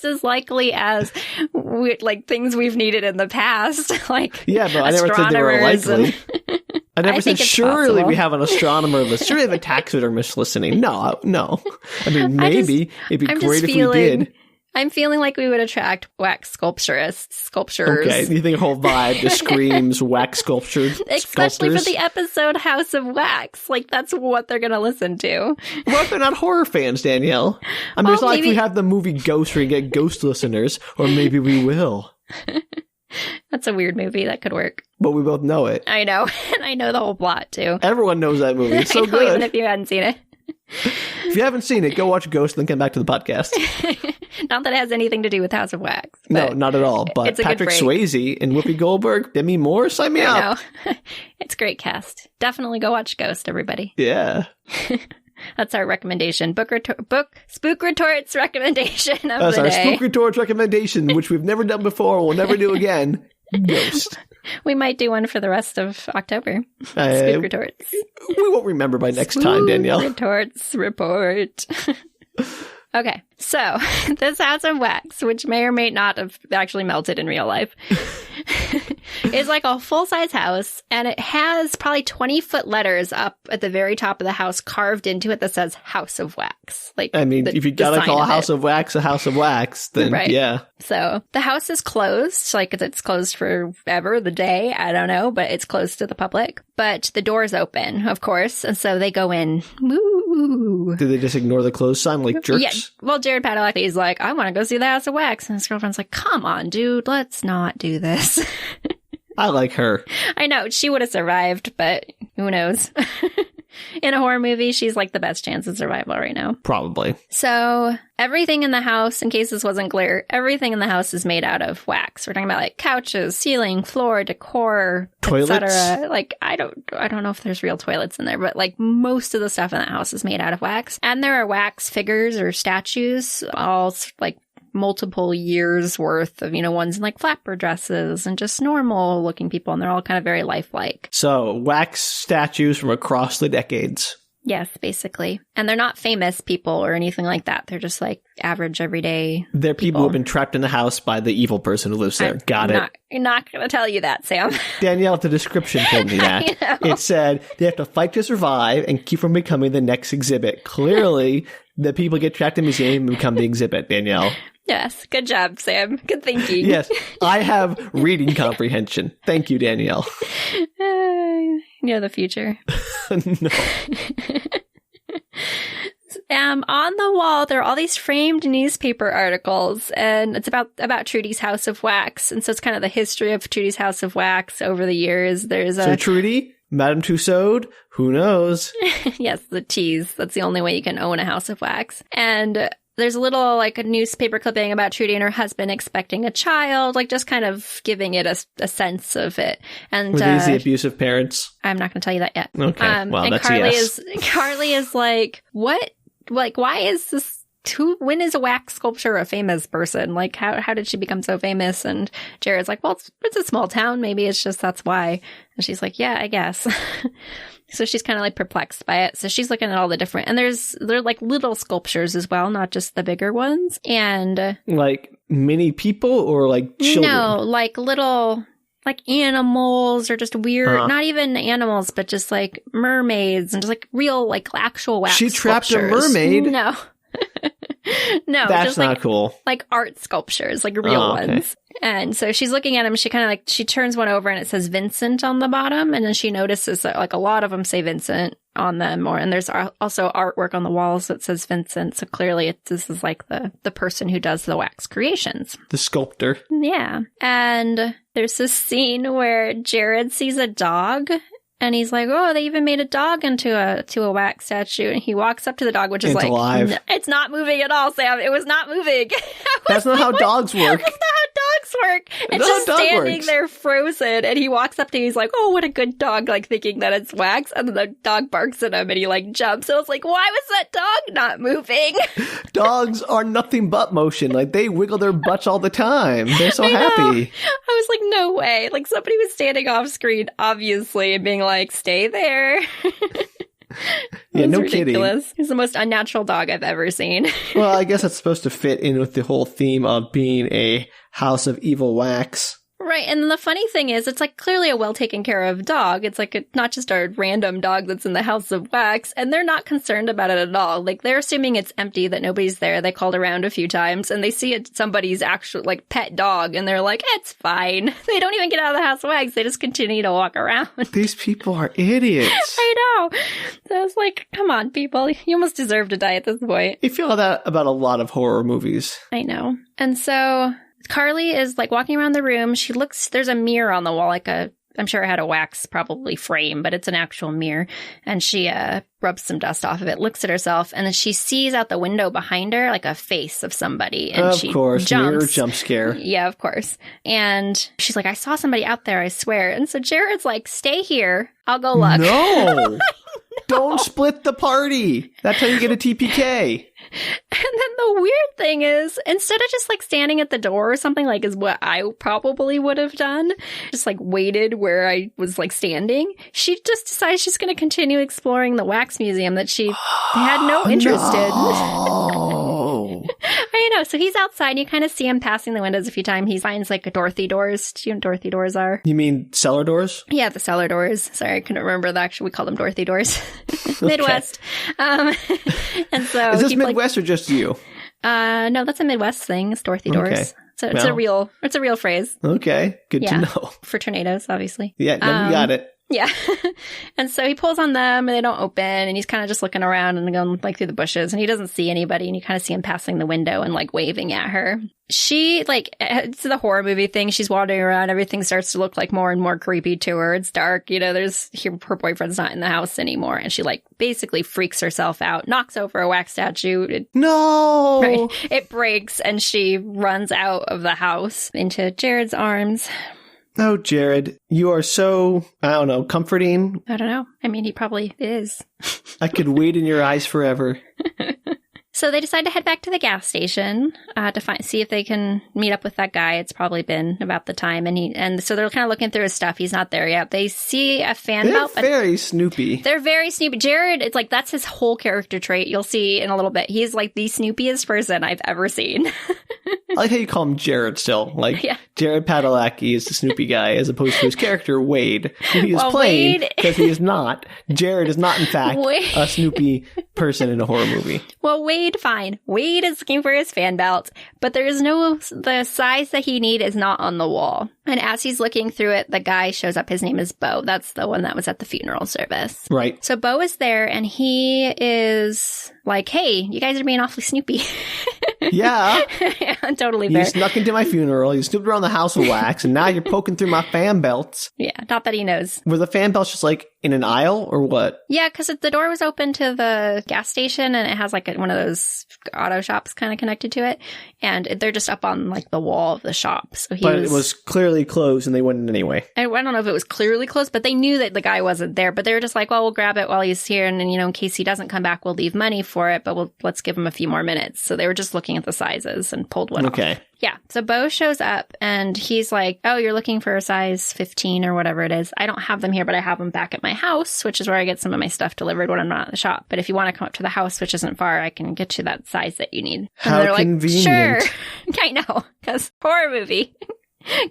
as likely as things we've needed in the past, like yeah, but I never said they were likely. I never said surely possible. We have an astronomer listening. Surely we have a taxidermist listening. No. I mean, maybe it'd be great if we did. I'm feeling like we would attract wax sculptures. Okay, you think the whole vibe just screams wax sculptures? Especially for the episode House of Wax. Like, that's what they're going to listen to. What if they're not horror fans, Danielle? I mean, it's not like we have the movie Ghost where you get ghost listeners, or maybe we will. That's a weird movie. That could work. But we both know it. I know. And I know the whole plot, too. Everyone knows that movie. It's so good. Even if you hadn't seen it. If you haven't seen it, go watch Ghost and then come back to the podcast. Not that it has anything to do with House of Wax. No, not at all. But Patrick Swayze and Whoopi Goldberg, Demi Moore, sign me up. It's a great cast. Definitely go watch Ghost, everybody. Yeah. That's our recommendation. Spook Retorts recommendation of the day. Spook Retorts recommendation, which we've never done before and we'll never do again. Ghost. We might do one for the rest of October. Spook Retorts. We won't remember by next time, Danielle. Retorts report. Okay, so this House of Wax, which may or may not have actually melted in real life, is like a full-size house, and it has probably 20-foot letters up at the very top of the house carved into it that says House of Wax. Like, I mean, if you gotta call a House of Wax, then right. Yeah. So the house is closed, like it's closed forever, the day, I don't know, but it's closed to the public. But the door's open, of course, and so they go in. Woo! Do they just ignore the closed sign like jerks? Yeah. Well, Jared Padalecki is like, I want to go see the House of Wax. And his girlfriend's like, come on, dude, let's not do this. I like her. I know, she would have survived, but who knows? In a horror movie, she's like the best chance of survival right now. Probably. So everything in the house, in case this wasn't clear, everything in the house is made out of wax. We're talking about like couches, ceiling, floor, decor, toilets, etc. Like I don't know if there's real toilets in there, but like most of the stuff in that house is made out of wax. And there are wax figures or statues, all like multiple years worth of, ones in like flapper dresses and just normal looking people. And they're all kind of very lifelike. So wax statues from across the decades. Yes, basically. And they're not famous people or anything like that. They're just like average, everyday They're people who have been trapped in the house by the evil person who lives there. Got it. I'm not going to tell you that, Sam. Danielle, the description told me that. It said they have to fight to survive and keep from becoming the next exhibit. Clearly, the people get trapped in the museum and become the exhibit, Danielle. Yes. Good job, Sam. Good thinking. Yes. I have reading comprehension. Thank you, Danielle. The future. No. On the wall, there are all these framed newspaper articles, and it's about Trudy's House of Wax. And so it's kind of the history of Trudy's House of Wax over the years. So Trudy, Madame Tussauds, who knows? Yes, the tease. That's the only way you can own a House of Wax. And there's a little, like, a newspaper clipping about Trudy and her husband expecting a child, like, just kind of giving it a sense of it. And were these the abusive parents? I'm not going to tell you that yet. Okay, well, that's Carly is like, what? Like, why is this? When is a wax sculpture a famous person? Like, how did she become so famous? And Jared's like, well, it's a small town. Maybe it's just that's why. And she's like, yeah, I guess. So she's kind of like perplexed by it. So she's looking at all the different, and they're like little sculptures as well, not just the bigger ones. And like mini people or like children? No, like little, like animals or just weird, not even animals, but just like mermaids and just like real, like actual wax She trapped sculptures. A mermaid? No. No, that's just not like, cool. Like art sculptures, like real ones. And so she's looking at them. She kind of like, she turns one over and it says Vincent on the bottom. And then she notices that like a lot of them say Vincent on them. And there's also artwork on the walls that says Vincent. So clearly this is like the person who does the wax creations. The sculptor. Yeah. And there's this scene where Jared sees a dog. And he's like, oh, they even made a dog into a wax statue. And he walks up to the dog, which is it's like, alive. It's not moving at all, Sam. It was not moving. That's not how dogs work. That's not how dogs dogs work. It's No, just dog standing works. there frozen, and he walks up to you, he's like, oh, what a good dog, like thinking that it's wax, and then the dog barks at him, and he like jumps, and I was like, why was that dog not moving? Dogs are nothing but motion. Like, they wiggle their butts all the time. They're so I know. happy. I was like, no way. Like, somebody was standing off screen, obviously, and being like, stay there. Yeah, no ridiculous. kidding. He's the most unnatural dog I've ever seen. Well, I guess that's supposed to fit in with the whole theme of being a house of evil wax. Right, and the funny thing is, it's like clearly a well taken care of dog. It's like not just a random dog that's in the house of wax, and they're not concerned about it at all. Like, they're assuming it's empty, that nobody's there. They called around a few times, and they see it's somebody's actual, like, pet dog, and they're like, it's fine. They don't even get out of the house of wax. They just continue to walk around. These people are idiots. I know. So I was like, come on, people. You almost deserve to die at this point. You feel that about a lot of horror movies. I know. And so Carly is like walking around the room. She looks, there's a mirror on the wall, like I'm sure it had a wax probably frame, but it's an actual mirror. And she rubs some dust off of it, looks at herself, and then she sees out the window behind her like a face of somebody. And Of she course, jumps. mirror jump scare. Yeah, of course. And she's like, I saw somebody out there, I swear. And so Jared's like, stay here. I'll go look. No! Don't split the party. That's how you get a TPK. And then the weird thing is, instead of just like standing at the door or something, like is what I probably would have done, just like waited where I was like standing, she just decides she's going to continue exploring the wax museum that she had no interest in. Oh. I know. So he's outside and you kind of see him passing the windows a few times. He finds like Dorothy doors. Do you know what Dorothy doors are? You mean cellar doors? Yeah, the cellar doors. Sorry, I couldn't remember that. Actually, we call them Dorothy doors. Midwest. And so Is this he, Midwest or just you? no, that's a Midwest thing. It's Dorothy doors. Okay. So it's a real phrase Okay, good to Yeah. know. for tornadoes, obviously. Yeah, no, we got it. Yeah. And so he pulls on them and they don't open, and he's kind of just looking around and going like through the bushes, and he doesn't see anybody, and you kind of see him passing the window and like waving at her. She like, it's the horror movie thing. She's wandering around. Everything starts to look like more and more creepy to her. It's dark. You know, her boyfriend's not in the house anymore. And she like basically freaks herself out, knocks over a wax statue. No! Right. It breaks and she runs out of the house into Jared's arms. Oh, Jared, you are so, I don't know, comforting. I don't know. I mean, he probably is. I could wait in your eyes forever. So they decide to head back to the gas station to see if they can meet up with that guy. It's probably been about the time, and so they're kind of looking through his stuff. He's not there yet. They see a fan They're belt. very snoopy. They're very snoopy. Jared, it's like that's his whole character trait. You'll see in a little bit. He's like the snoopiest person I've ever seen. I like how you call him Jared still. Like, Yeah. Jared Padalecki is the Snoopy guy, as opposed to his character, Wade, who he is Well, playing Wade- because he is not. Jared is not, in fact, Wade- a Snoopy person in a horror movie. Well, Wade, fine. Wade is looking for his fan belt, but there is the size that he need is not on the wall. And as he's looking through it, the guy shows up. His name is Bo. That's the one that was at the funeral service. Right. So Bo is there, and he is like, hey, you guys are being awfully snoopy. Yeah. Yeah, totally You fair. snuck into my funeral, you snooped around the house of wax, and now you're poking through my fan belts. Yeah, not that he knows. Were the fan belts just like in an aisle or what? Yeah, because the door was open to the gas station, and it has like one of those auto shops kind of connected to it, and they're just up on like the wall of the shop. So But it was clearly closed and they went in anyway. I don't know if it was clearly closed, but they knew that the guy wasn't there. But they were just like, well, we'll grab it while he's here, and then, you know, in case he doesn't come back, we'll leave money for it, but let's give him a few more minutes. So they were just looking at the sizes and pulled one off. Okay. Yeah. So Bo shows up and he's like, oh, you're looking for a size 15 or whatever it is. I don't have them here, but I have them back at my house, which is where I get some of my stuff delivered when I'm not at the shop. But if you want to come up to the house, which isn't far, I can get you that size that you need. How and they're convenient. like, sure. I know, because horror movie.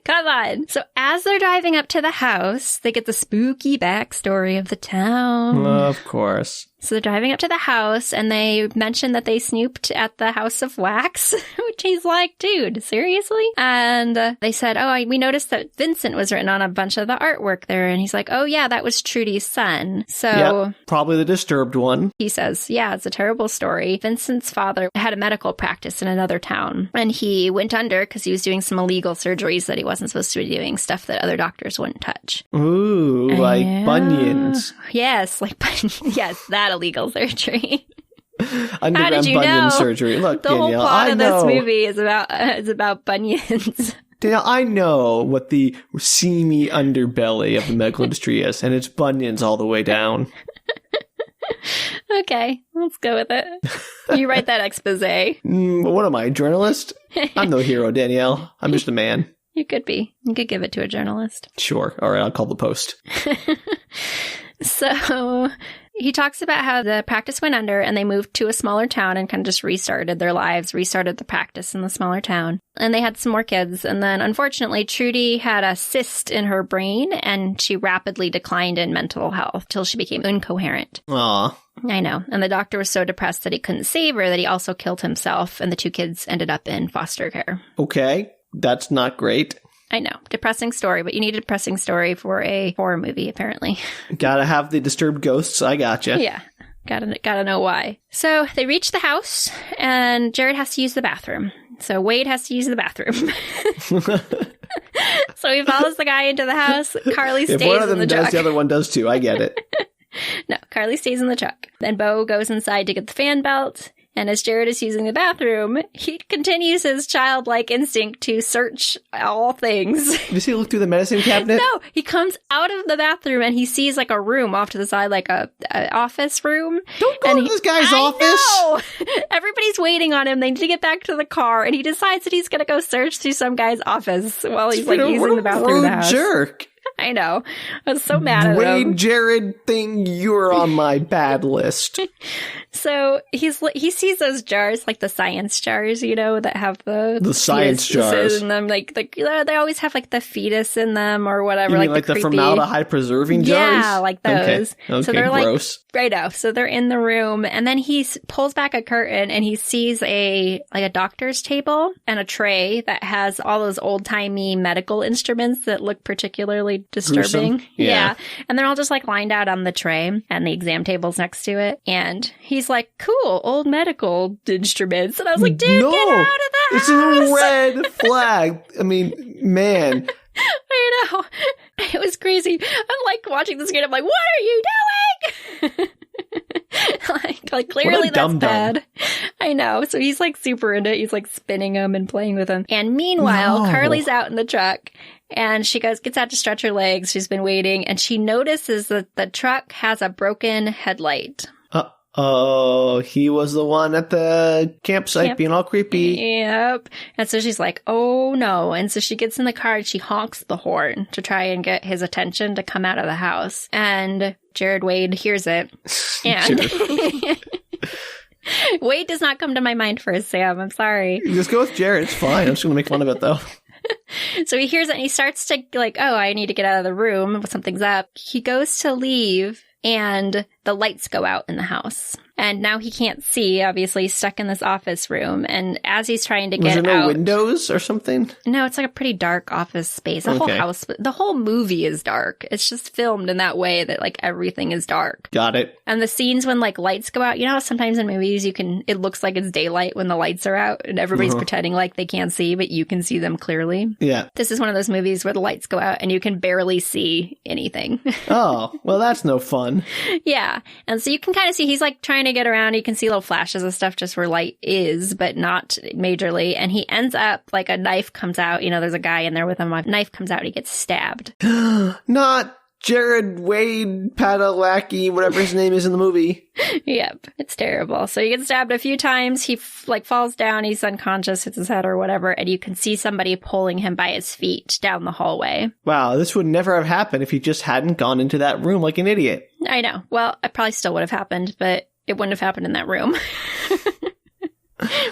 Come on. So as they're driving up to the house, they get the spooky backstory of the town. Of course. So they're driving up to the house, and they mention that they snooped at the House of Wax, which he's like, dude, seriously? And they said, oh, we noticed that Vincent was written on a bunch of the artwork there. And he's like, oh, yeah, that was Trudy's son. So Yep, probably the disturbed one. he says, yeah, it's a terrible story. Vincent's father had a medical practice in another town, and he went under because he was doing some illegal surgeries that he wasn't supposed to be doing, stuff that other doctors wouldn't touch. Ooh, like Yeah. bunions. Yes, like bunions. Yes, that illegal surgery. Underground you bunion know? surgery. Look, The whole Danielle, plot I of know. this movie is about bunions. Danielle, I know what the seamy underbelly of the medical industry is, and it's bunions all the way down. Okay, let's go with it. You write that expose. What am I, a journalist? I'm no hero, Danielle. I'm just a man. You could be. You could give it to a journalist. Sure. All right, I'll call the Post. So he talks about how the practice went under and they moved to a smaller town and kind of just restarted their lives, restarted the practice in the smaller town. And they had some more kids. And then unfortunately, Trudy had a cyst in her brain and she rapidly declined in mental health till she became incoherent. Aw. I know. And the doctor was so depressed that he couldn't save her that he also killed himself. And the two kids ended up in foster care. Okay. That's not great. I know. Depressing story, but you need a depressing story for a horror movie, apparently. Gotta have the disturbed ghosts. I gotcha. Yeah. Gotta know why. So they reach the house, and Jared has to use the bathroom. So Wade has to use the bathroom. So he follows the guy into the house. Carly stays in the truck. If one of them does, the other one does too. I get it. No, Carly stays in the truck. Then Bo goes inside to get the fan belt. And as Jared is using the bathroom, he continues his childlike instinct to search all things. Does he look through the medicine cabinet? No, he comes out of the bathroom and he sees like a room off to the side, like a office room. Don't go to this guy's office. No! Everybody's waiting on him. They need to get back to the car, and he decides that he's going to go search through some guy's office while he's like using the bathroom. In the house. Jerk. I know. I was so mad at him. Wade, Jared thing, you're on my bad list. So he sees those jars, like the science jars, you know, that have the science jars in them. Like they always have like the fetus in them or whatever. You mean like the formaldehyde preserving jars? Yeah, like those. Okay, so they're gross. Right now. So they're in the room, and then he pulls back a curtain and he sees a doctor's table and a tray that has all those old timey medical instruments that look particularly disturbing. Yeah. And they're all just like lined out on the tray, and the exam table's next to it. And he's like, cool, old medical instruments. And I was like, dude, get out of the house. It's a red flag. I mean, man. I know. It was crazy. I'm like watching this game. I'm like, what are you doing? like clearly that's bad. I know. So he's like super into it. He's like spinning them and playing with them. And meanwhile, Carly's out in the truck. And she gets out to stretch her legs. She's been waiting. And she notices that the truck has a broken headlight. Oh, he was the one at the campsite being all creepy. Yep. And so she's like, oh no. And so she gets in the car and she honks the horn to try and get his attention to come out of the house. And Jared Wade hears it. And Wade does not come to my mind first, Sam. I'm sorry. Just go with Jared. It's fine. I'm just going to make fun of it, though. So he hears it and he starts to like, oh, I need to get out of the room. Something's up. He goes to leave and the lights go out in the house. And now he can't see, obviously, he's stuck in this office room. And as he's trying to get out... Was there no windows or something? No, it's like a pretty dark office space. The whole house, the whole movie is dark. It's just filmed in that way that, like, everything is dark. Got it. And the scenes when, like, lights go out, you know how sometimes in movies it looks like it's daylight when the lights are out and everybody's pretending like they can't see, but you can see them clearly? Yeah. This is one of those movies where the lights go out and you can barely see anything. Oh, well, that's no fun. Yeah. And so you can kind of see he's, like, trying to get around. You can see little flashes of stuff just where light is, but not majorly. And he ends up, like, a knife comes out. You know, there's a guy in there with him. A knife comes out. He gets stabbed. Not Jared Wade Padalecki, whatever his name is in the movie. Yep. It's terrible. So he gets stabbed a few times. He, falls down. He's unconscious, hits his head or whatever. And you can see somebody pulling him by his feet down the hallway. Wow, this would never have happened if he just hadn't gone into that room like an idiot. I know. Well, it probably still would have happened, but it wouldn't have happened in that room.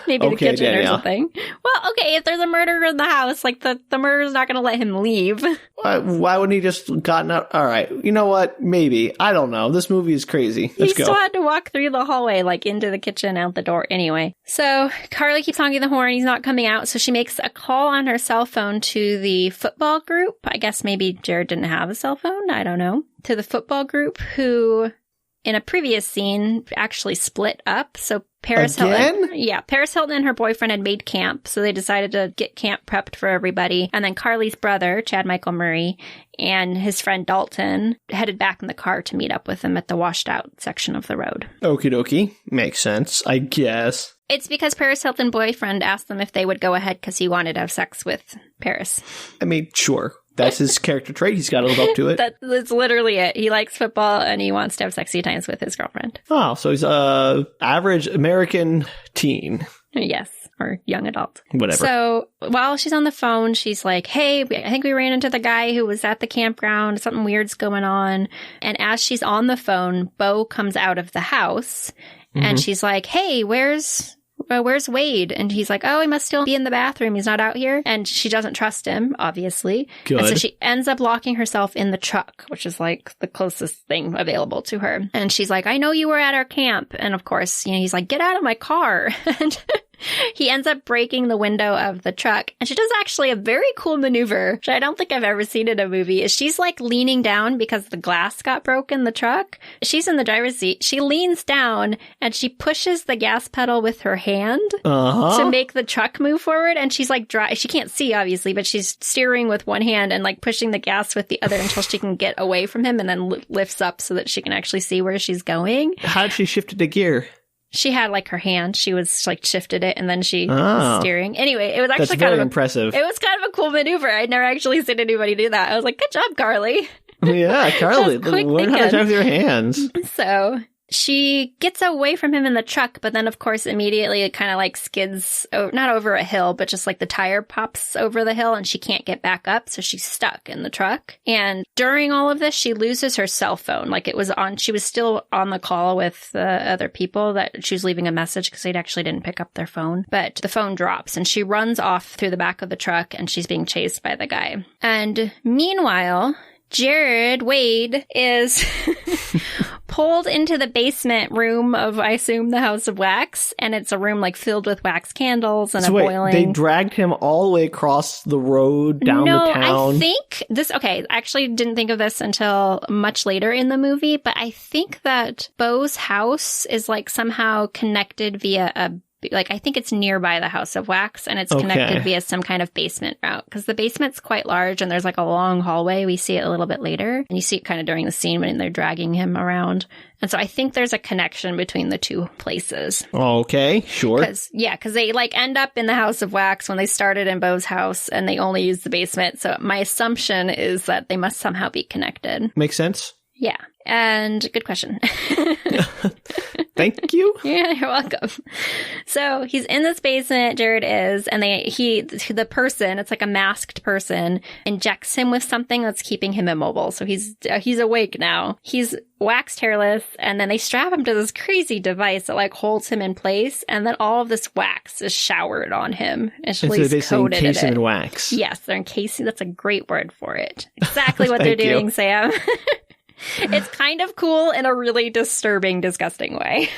Maybe the kitchen Danielle. Or something. Well, okay, if there's a murderer in the house, like the murderer's not going to let him leave. Why wouldn't he just gotten out? All right, you know what? Maybe. I don't know. This movie is crazy. Let's go. He still had to walk through the hallway, like into the kitchen, out the door anyway. So Carly keeps honking the horn. He's not coming out. So she makes a call on her cell phone to the football group. I guess maybe Jared didn't have a cell phone. I don't know. To the football group who in a previous scene, actually split up. So Paris Again? Hilton. Yeah, Paris Hilton and her boyfriend had made camp, so they decided to get camp prepped for everybody. And then Carly's brother, Chad Michael Murray, and his friend Dalton headed back in the car to meet up with him at the washed out section of the road. Okie dokie. Makes sense, I guess. It's because Paris Hilton's boyfriend asked them if they would go ahead because he wanted to have sex with Paris. I mean, sure. That's his character trait. He's got to live up to it. That's literally it. He likes football and he wants to have sexy times with his girlfriend. Oh, so he's a average American teen. Yes, or young adult. Whatever. So while she's on the phone, she's like, hey, I think we ran into the guy who was at the campground. Something weird's going on. And as she's on the phone, Bo comes out of the house and she's like, hey, where's Wade? And he's like, oh, he must still be in the bathroom. He's not out here. And she doesn't trust him, obviously. Good. And so she ends up locking herself in the truck, which is like the closest thing available to her. And she's like, I know you were at our camp. And of course, he's like, get out of my car. And he ends up breaking the window of the truck. And she does actually a very cool maneuver, which I don't think I've ever seen in a movie, is she's like leaning down because the glass got broken in the truck. She's in the driver's seat. She leans down and she pushes the gas pedal with her hand to make the truck move forward. And she's like, she can't see, obviously, but she's steering with one hand and like pushing the gas with the other until she can get away from him and then lifts up so that she can actually see where she's going. How did she shift it to gear? She had like her hand. She was like shifted it and then she was steering. Anyway, it was actually kind of impressive. It was kind of a cool maneuver. I'd never actually seen anybody do that. I was like, good job, Carly. Yeah, Carly, learn how to drive with your hands. So she gets away from him in the truck, but then, of course, immediately it kind of like skids, not over a hill, but just like the tire pops over the hill and she can't get back up. So she's stuck in the truck. And during all of this, she loses her cell phone. Like she was still on the call with the other people that she was leaving a message because they actually didn't pick up their phone. But the phone drops and she runs off through the back of the truck and she's being chased by the guy. And meanwhile, Wade is pulled into the basement room of, I assume, the House of Wax. And it's a room like filled with wax candles and boiling. They dragged him all the way across the road down the town. No, I think I actually didn't think of this until much later in the movie, but I think that Bo's house is like somehow connected via I think it's nearby the House of Wax, and it's connected via some kind of basement route, because the basement's quite large, and there's like a long hallway. We see it a little bit later, and you see it kind of during the scene when they're dragging him around. And so I think there's a connection between the two places. Okay, sure. Because they like end up in the House of Wax when they started in Bo's house, and they only use the basement. So my assumption is that they must somehow be connected. Makes sense. Yeah. And good question. Thank you. Yeah, you're welcome. So he's in this basement, Jared is, and the person, it's like a masked person, injects him with something that's keeping him immobile. So he's awake now. He's waxed hairless, and then they strap him to this crazy device that like holds him in place, and then all of this wax is showered on him. And so they encase him in wax. Yes, they're encasing. That's a great word for it. Exactly what they're doing, Sam. It's kind of cool in a really disturbing, disgusting way.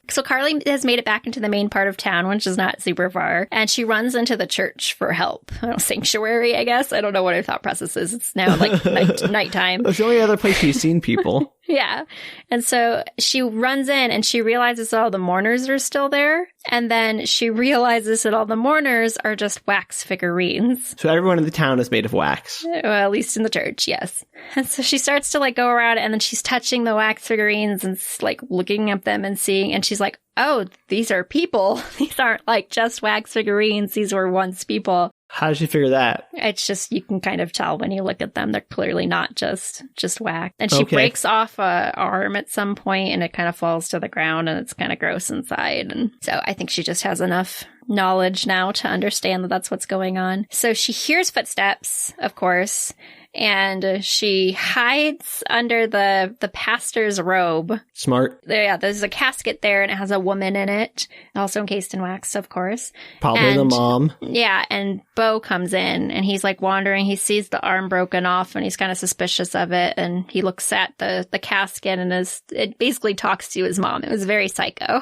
So Carly has made it back into the main part of town, which is not super far, and she runs into the church for help. Sanctuary, I guess. I don't know what her thought process is. It's now like nighttime. It's the only other place she's seen people. Yeah. And so she runs in and she realizes that all the mourners are still there. And then she realizes that all the mourners are just wax figurines. So everyone in the town is made of wax. Well, at least in the church, yes. And so she starts to like go around, and then she's touching the wax figurines and like looking at them and seeing, and she's like, oh, these are people. These aren't like just wax figurines. These were once people. How did she figure that? It's just, you can kind of tell when you look at them. They're clearly not just wax. And she breaks off a arm at some point, and it kind of falls to the ground, and it's kind of gross inside. And so I think she just has enough knowledge now to understand that that's what's going on. So she hears footsteps, of course, and she hides under the pastor's robe. Smart. There's a casket there, and it has a woman in it, also encased in wax, of course. Probably the mom. Yeah, and Bo comes in, and he's like wandering. He sees the arm broken off, and he's kind of suspicious of it, and he looks at the casket, and it basically talks to his mom. It was very psycho.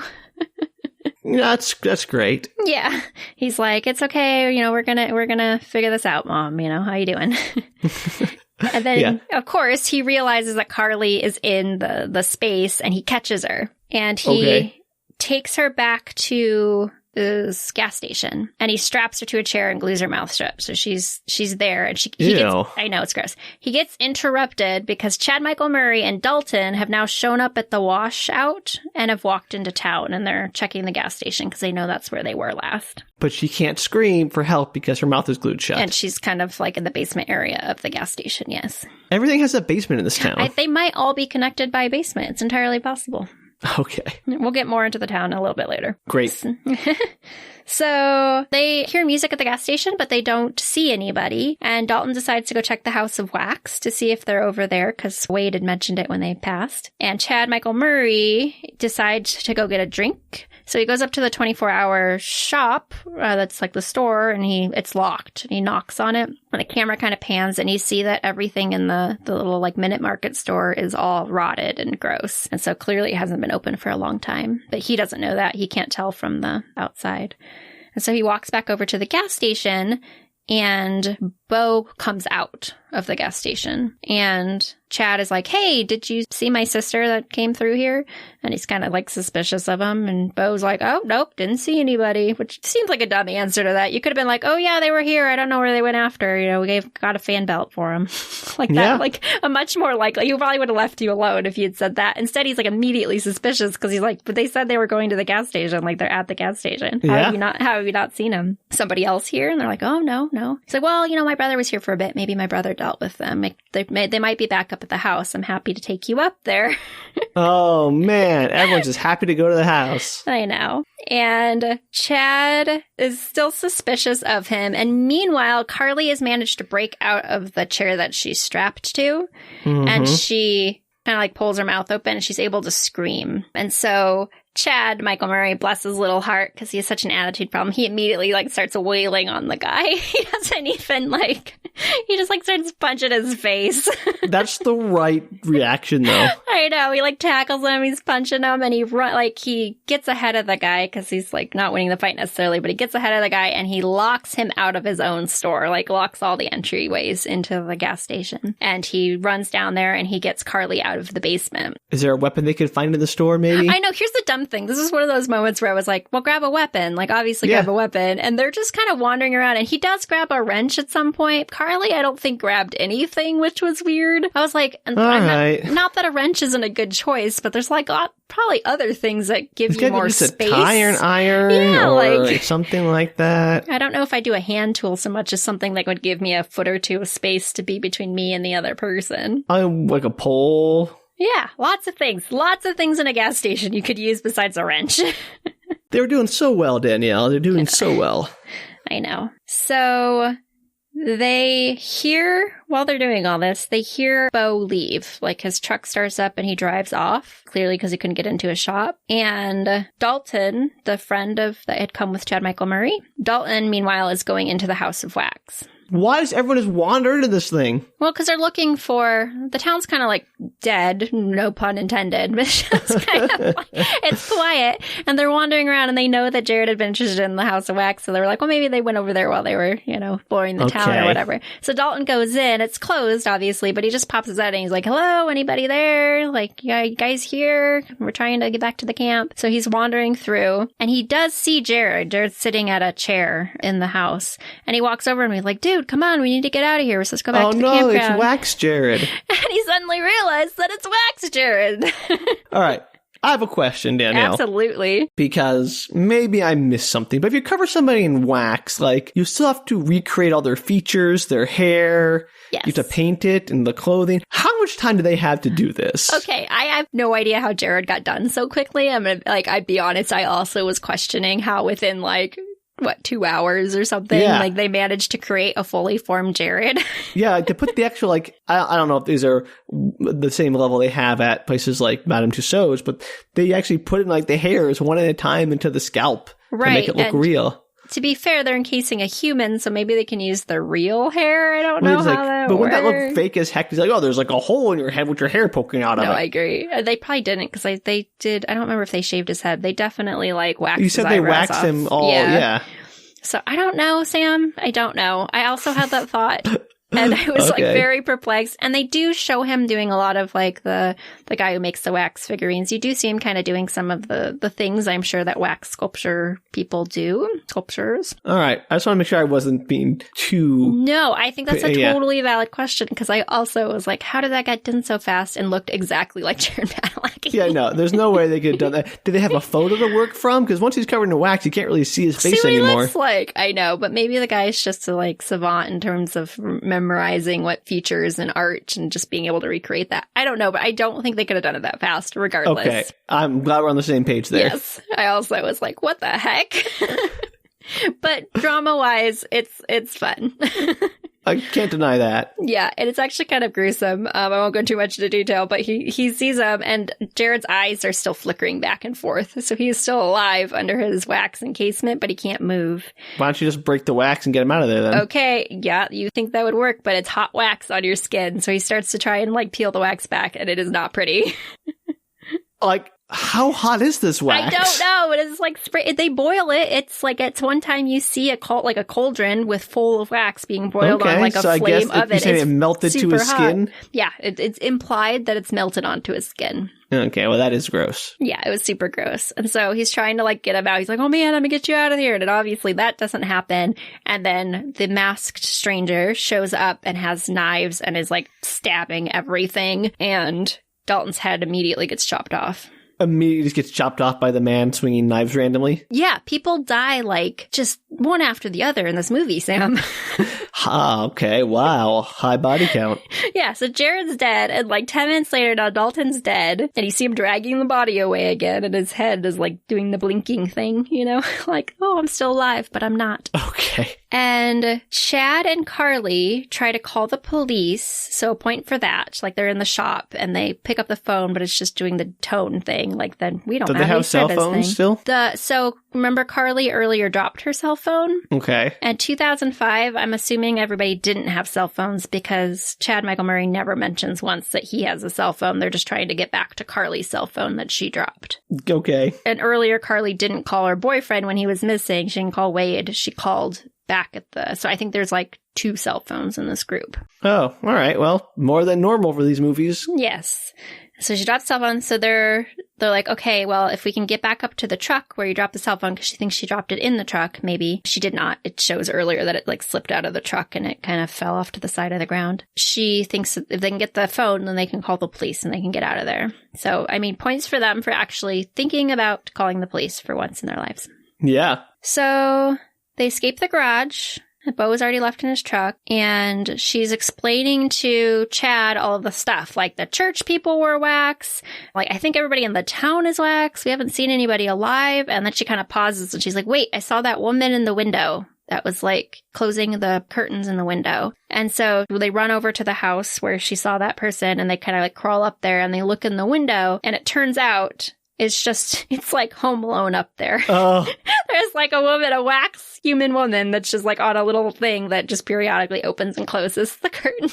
That's great. Yeah. He's like, it's okay, we're gonna figure this out, Mom. How you doing? And then, of course, he realizes that Carly is in the space and he catches her. And he takes her back to this gas station and he straps her to a chair and glues her mouth shut. So she's there and he gets, I know it's gross. He gets interrupted because Chad Michael Murray and Dalton have now shown up at the washout and have walked into town and they're checking the gas station because they know that's where they were last. But she can't scream for help because her mouth is glued shut. And she's kind of like in the basement area of the gas station, yes. Everything has a basement in this town. They might all be connected by a basement. It's entirely possible. Okay. We'll get more into the town a little bit later. Great. So they hear music at the gas station, but they don't see anybody. And Dalton decides to go check the House of Wax to see if they're over there, because Wade had mentioned it when they passed. And Chad Michael Murray decides to go get a drink. So he goes up to the 24-hour shop that's like the store, and it's locked. He knocks on it, and the camera kind of pans, and you see that everything in the little like Minute Market store is all rotted and gross. And so clearly it hasn't been open for a long time. But he doesn't know that. He can't tell from the outside. And so he walks back over to the gas station, and Bo comes out of the gas station. And Chad is like, hey, did you see my sister that came through here? And he's kind of like suspicious of him. And Bo's like, oh, nope, didn't see anybody, which seems like a dumb answer to that. You could have been like, oh, yeah, they were here. I don't know where they went after. You know, we got a fan belt for them. Like that, yeah. Like a much more likely. He probably would have left you alone if you had said that. Instead, he's like immediately suspicious because he's like, but they said they were going to the gas station. Like they're at the gas station. Yeah. How have you not seen him? Somebody else here? And they're like, oh, no. He's like, well, you know, my brother was here for a bit. Maybe my brother dealt with them. They might be back up at the house. I'm happy to take you up there. Oh, man. Everyone's just happy to go to the house. I know. And Chad is still suspicious of him. And meanwhile, Carly has managed to break out of the chair that she's strapped to. Mm-hmm. And she kind of like pulls her mouth open and she's able to scream. And so Chad Michael Murray, bless his little heart, because he has such an attitude problem, he immediately like starts wailing on the guy. He doesn't even like, he just like starts punching his face. That's the right reaction though. I know. He like tackles him, he's punching him, and he gets ahead of the guy because he's like not winning the fight necessarily, but he gets ahead of the guy and he locks him out of his own store, like locks all the entryways into the gas station. And he runs down there and he gets Carly out of the basement. Is there a weapon they could find in the store maybe? I know. Here's the dumb thing. This is one of those moments where I was like, well, grab a weapon. Like, obviously grab a weapon. And they're just kind of wandering around. And he does grab a wrench at some point. Carly, I don't think grabbed anything, which was weird. I was like, not that a wrench isn't a good choice, but there's like probably other things that give you more space. A tire iron yeah, or like something like that. I don't know if I do a hand tool so much as something that would give me a foot or two of space to be between me and the other person. Like a pole. Yeah, lots of things. Lots of things in a gas station you could use besides a wrench. They were doing so well, Danielle. They're doing so well. I know. So they hear, while they're doing all this, they hear Bo leave. Like his truck starts up and he drives off, clearly because he couldn't get into his shop. And Dalton, the friend that had come with Chad Michael Murray, Dalton, meanwhile, is going into the House of Wax. Why does everyone just wander into this thing? Well, because they're looking for... The town's kind of like dead, no pun intended. But it's kind of like, it's quiet. And they're wandering around and they know that Jared had been interested in the House of Wax. So they were like, well, maybe they went over there while they were, exploring the town or whatever. So Dalton goes in. It's closed, obviously, but he just pops his head and he's like, hello, anybody there? Like, yeah, you guys here? We're trying to get back to the camp. So he's wandering through and he does see Jared. Jared's sitting at a chair in the house. And he walks over and he's like, dude, come on, we need to get out of here. We're supposed to go back to the campground. Oh, no, it's Wax Jared. And he suddenly realized that it's Wax Jared. All right. I have a question, Danielle. Absolutely. Because maybe I missed something, but if you cover somebody in wax, like, you still have to recreate all their features, their hair. Yes. You have to paint it and the clothing. How much time do they have to do this? Okay, I have no idea how Jared got done so quickly. I'd be honest, I also was questioning how within, 2 hours or something? Yeah. Like, they managed to create a fully formed Jared. Yeah, to put the actual, I don't know if these are the same level they have at places like Madame Tussauds, but they actually put in, the hairs one at a time into the scalp to make it look real. To be fair, they're encasing a human, so maybe they can use the real hair. I don't know how that but works. Wouldn't that look fake as heck? He's like, oh, there's a hole in your head with your hair poking out of it. No, I agree. They probably didn't, because they did. I don't remember if they shaved his head. They definitely, waxed You said his they eyebrows waxed off. him all, yeah. So I don't know, Sam. I don't know. I also had that thought. And I was like Okay. very perplexed. And they do show him doing a lot of like the guy who makes the wax figurines. You do see him kind of doing some of the things I'm sure that wax sculpture people do. Sculptures. All right. I just want to make sure I wasn't being too... No, I think that's a Yeah. totally valid question because I also was like, how did that get done so fast and looked exactly like Jared Padalecki? Yeah, no, there's no way they could have done that. Do they have a photo to work from? Because once he's covered in wax, you can't really see his face See what he anymore. looks like. I know, but maybe the guy's just a like savant in terms of memorizing what features and art and just being able to recreate that. I don't know, but I don't think they could have done it that fast regardless. Okay, I'm glad we're on the same page there. Yes. I also was like, what the heck? But drama-wise, it's fun. I can't deny that. Yeah, and it's actually kind of gruesome. I won't go too much into detail, but he sees them, and Jared's eyes are still flickering back and forth. So he's still alive under his wax encasement, but he can't move. Why don't you just break the wax and get him out of there then? Okay, yeah, you think that would work, but it's hot wax on your skin. So he starts to try and like peel the wax back, and it is not pretty. Like, how hot is this wax? I don't know. It is like spray. They boil it. It's like it's one time you see a cauldron with full of wax being boiled on like a so I flame guess oven. you're saying It's it melted to super his hot. skin? Yeah, it's implied that it's melted onto his skin. Okay, well, that is gross. Yeah, it was super gross. And so he's trying to like get him out. He's like, oh man, I'm gonna get you out of here. And obviously that doesn't happen. And then the masked stranger shows up and has knives and is like stabbing everything. And Dalton's head immediately gets chopped off. Immediately just gets chopped off by the man swinging knives randomly. Yeah, people die like just one after the other in this movie, Sam. Okay, wow. High body count. Yeah, so Jared's dead, and like 10 minutes later, now Dalton's dead, and you see him dragging the body away again, and his head is like doing the blinking thing, you know? Like, oh, I'm still alive, but I'm not. Okay. And Chad and Carly try to call the police, so a point for that. Like, they're in the shop, and they pick up the phone, but it's just doing the tone thing. Like, then we don't Do have they any have cell service phones thing. still? So, remember Carly earlier dropped her cell phone? Okay. In 2005, I'm assuming everybody didn't have cell phones because Chad Michael Murray never mentions once that he has a cell phone. They're just trying to get back to Carly's cell phone that she dropped. Okay. And earlier, Carly didn't call her boyfriend when he was missing. She didn't call Wade. She called back at so I think there's like 2 cell phones in this group. Oh, all right. Well, more than normal for these movies. Yes. So she dropped the cell phone. So they're like, okay, well, if we can get back up to the truck where you dropped the cell phone, because she thinks she dropped it in the truck, maybe. She did not. It shows earlier that it like slipped out of the truck and it kind of fell off to the side of the ground. She thinks that if they can get the phone, then they can call the police and they can get out of there. So, I mean, points for them for actually thinking about calling the police for once in their lives. Yeah. So they escape the garage. Bo was already left in his truck, and she's explaining to Chad all of the stuff, like the church people were wax, like I think everybody in the town is wax, we haven't seen anybody alive, and then she kind of pauses and she's like, wait, I saw that woman in the window that was like closing the curtains in the window. And so they run over to the house where she saw that person, and they kind of like crawl up there and they look in the window, and it turns out it's like Home Alone up there. Oh. There's like a woman, a wax human woman that's just like on a little thing that just periodically opens and closes the curtain.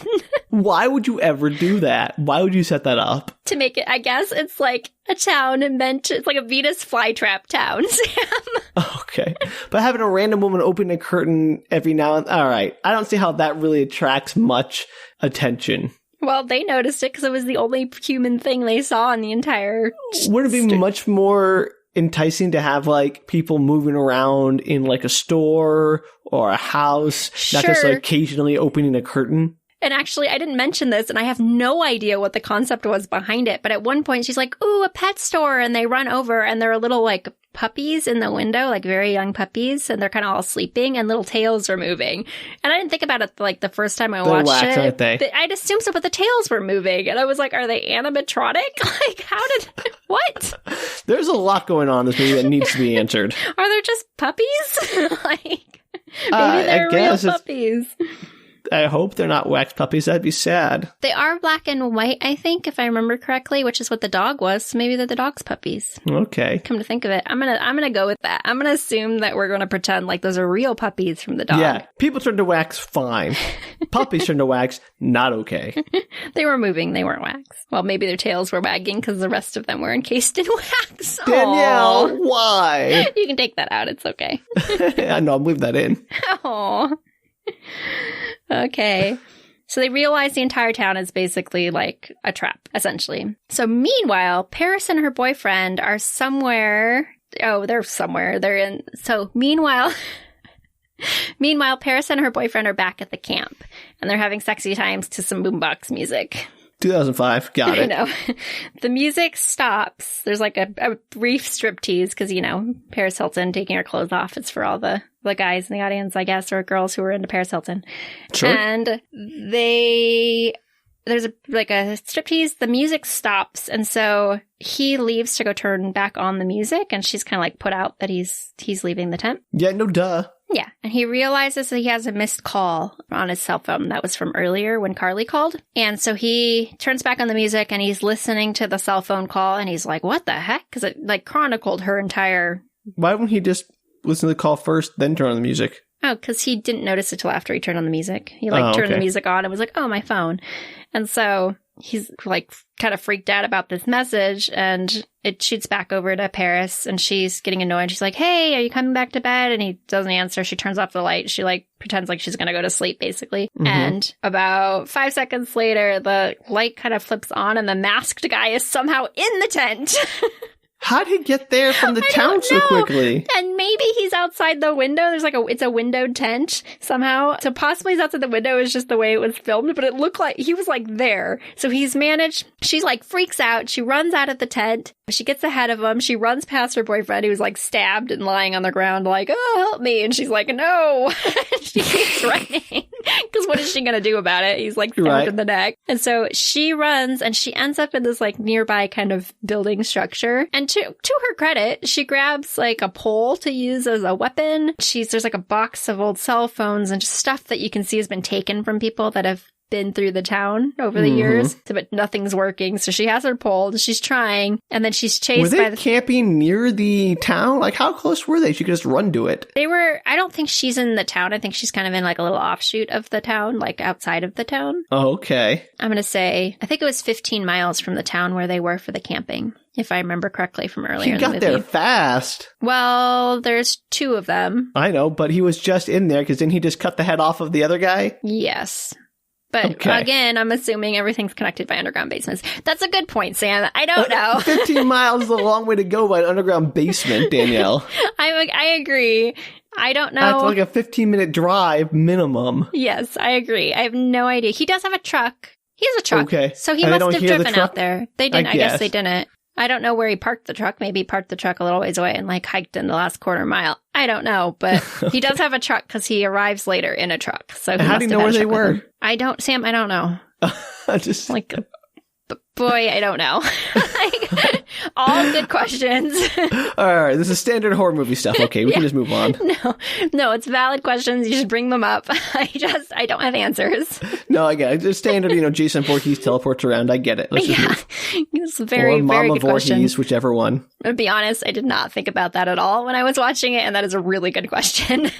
Why would you ever do that? Why would you set that up? To make it, I guess it's like a town it's like a Venus flytrap town, Sam. Okay. But having a random woman open a curtain every now and all right. I don't see how that really attracts much attention. Well, they noticed it because it was the only human thing they saw in the entire... Wouldn't it be much more enticing to have, like, people moving around in, like, a store or a house, not just, like, occasionally opening a curtain? And actually, I didn't mention this, and I have no idea what the concept was behind it, but at one point she's like, ooh, a pet store, and they run over, and there are little, like, puppies in the window, like very young puppies, and they're kind of all sleeping, and little tails are moving. And I didn't think about it, like, the first time I watched wax, it. aren't they? I'd assume so, but the tails were moving, and I was like, are they animatronic? Like, how did... What? There's a lot going on in this movie that needs to be answered. Are there just puppies? Like, maybe they're real puppies. I hope they're not wax puppies. That'd be sad. They are black and white, I think, if I remember correctly, which is what the dog was. So maybe they're the dog's puppies. Okay. Come to think of it, I'm gonna go with that. I'm gonna assume that we're gonna pretend like those are real puppies from the dog. Yeah. People turn to wax, fine. Puppies turn to wax, not okay. They were moving, they weren't wax. Well, maybe their tails were wagging because the rest of them were encased in wax. Danielle, Aww. why? You can take that out, it's okay. I know, I'm leaving that in. Aww. Okay. So they realize the entire town is basically like a trap, essentially. So meanwhile, Paris and her boyfriend are somewhere. Oh, they're somewhere. They're in. So meanwhile, Paris and her boyfriend are back at the camp, and they're having sexy times to some boombox music. 2005. Got it. I know. The music stops. There's like a brief striptease because, you know, Paris Hilton taking her clothes off. It's for all the guys in the audience, I guess, or girls who are into Paris Hilton. Sure. And there's a striptease. The music stops. And so he leaves to go turn back on the music. And she's kind of like put out that he's leaving the tent. Yeah, no duh. Yeah, and he realizes that he has a missed call on his cell phone that was from earlier when Carly called. And so he turns back on the music and he's listening to the cell phone call and he's like, what the heck? Because it like chronicled her entire... Why wouldn't he just listen to the call first, then turn on the music? Oh, because he didn't notice it till after he turned on the music. He turned the music on and was like, oh, my phone. And so he's like kind of freaked out about this message, and it shoots back over to Paris, and she's getting annoyed. She's like, hey, are you coming back to bed? And he doesn't answer. She turns off the light. She like pretends like she's going to go to sleep, basically. Mm-hmm. And about 5 seconds later, the light kind of flips on and the masked guy is somehow in the tent. How'd he get there from the town so quickly? And maybe he's outside the window. There's it's a windowed tent somehow. So possibly he's outside the window is just the way it was filmed, but it looked like he was like there. So he's managed. She's like freaks out. She runs out of the tent. She gets ahead of him. She runs past her boyfriend who's like stabbed and lying on the ground like, oh, help me. And she's like, no. She keeps running. Because what is she going to do about it? He's like stabbed in the neck. And so she runs and she ends up in this like nearby kind of building structure. And to her credit, she grabs like a pole to use as a weapon. There's like a box of old cell phones and just stuff that you can see has been taken from people that have been through the town over the years, but nothing's working. So she has her pole and she's trying, and then she's chased by Were they camping near the town? Like, how close were they? She could just run to it. They were, I don't think she's in the town. I think she's kind of in like a little offshoot of the town, like outside of the town. Oh, okay. I'm going to say, I think it was 15 miles from the town where they were for the camping, if I remember correctly from earlier in the movie. He got there fast. Well, there's 2 of them. I know, but he was just in there because didn't he just cut the head off of the other guy? Yes. But again, I'm assuming everything's connected by underground basements. That's a good point, Sam. I don't know. 15 miles is a long way to go by an underground basement, Danielle. I agree. I don't know. That's like a 15-minute drive minimum. Yes, I agree. I have no idea. He does have a truck. He has a truck. Okay. So he must have driven out there. They didn't. I guess they didn't. I don't know where he parked the truck. Maybe he parked the truck a little ways away and like hiked in the last quarter mile. I don't know, but he does have a truck because he arrives later in a truck. So how do you know where they were? Sam, I don't know. Just like, boy, I don't know. All good questions. All right, this is standard horror movie stuff. Okay, we can just move on. No, it's valid questions. You should bring them up. I don't have answers. No, I get it. It's standard, Jason Voorhees teleports around. I get it. Let's just move. It's very, very good Voorhees, question. Whichever one. To be honest, I did not think about that at all when I was watching it, and that is a really good question.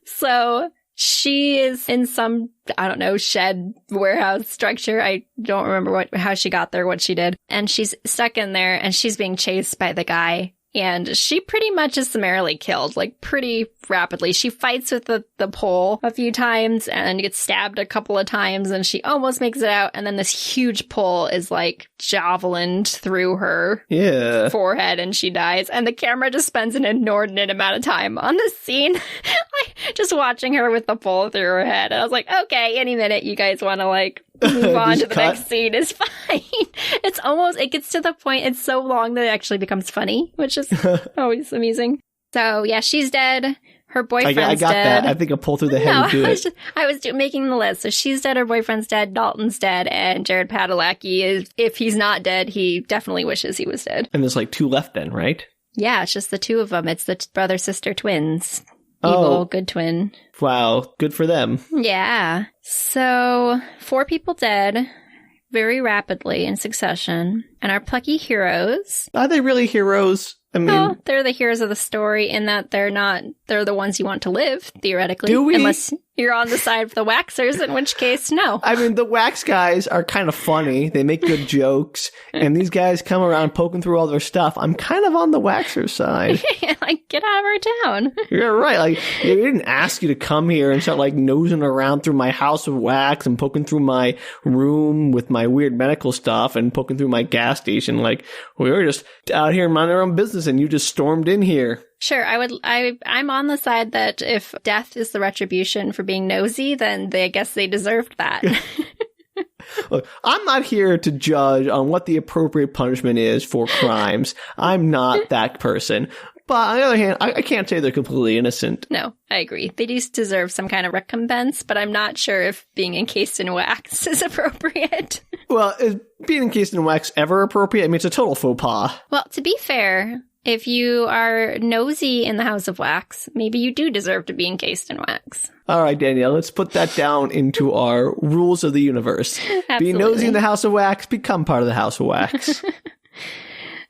So she is in some, I don't know, shed warehouse structure. I don't remember how she got there, what she did. And she's stuck in there and she's being chased by the guy. And she pretty much is summarily killed, like pretty rapidly. She fights with the pole a few times and gets stabbed a couple of times and she almost makes it out. And then this huge pole is like javelined through her forehead and she dies. And the camera just spends an inordinate amount of time on this scene, just watching her with the pole through her head. And I was like, okay, any minute you guys want to like move on to the next scene is fine. It gets to the point, it's so long that it actually becomes funny, which is always amusing. So yeah, she's dead. Her boyfriend's dead. I got that. I think a pull through the head would do it. I was making the list. So she's dead, her boyfriend's dead, Dalton's dead, and Jared Padalecki if he's not dead, he definitely wishes he was dead. And there's like 2 left then, right? Yeah, it's just the 2 of them. It's the brother-sister twins. Evil, good twin. Wow, good for them. Yeah. So 4 people dead very rapidly in succession. And our plucky heroes. Are they really heroes? I mean, well, they're the heroes of the story in that they're the ones you want to live, theoretically. Do we? Unless You're on the side of the waxers, in which case, no. I mean, the wax guys are kind of funny. They make good jokes. And these guys come around poking through all their stuff. I'm kind of on the waxer side. Like, get out of our town. You're right. Like, they didn't ask you to come here and start, like, nosing around through my house of wax and poking through my room with my weird medical stuff and poking through my gas station. Like, we were just out here minding our own business and you just stormed in here. Sure, I'm on the side that if death is the retribution for being nosy, then I guess they deserved that. Look, I'm not here to judge on what the appropriate punishment is for crimes. I'm not that person. But on the other hand, I can't say they're completely innocent. No, I agree. They do deserve some kind of recompense, but I'm not sure if being encased in wax is appropriate. Well, is being encased in wax ever appropriate? I mean, it's a total faux pas. Well, to be fair, if you are nosy in the House of Wax, maybe you do deserve to be encased in wax. All right, Danielle, let's put that down into our rules of the universe. Absolutely. Be nosy in the House of Wax, become part of the House of Wax.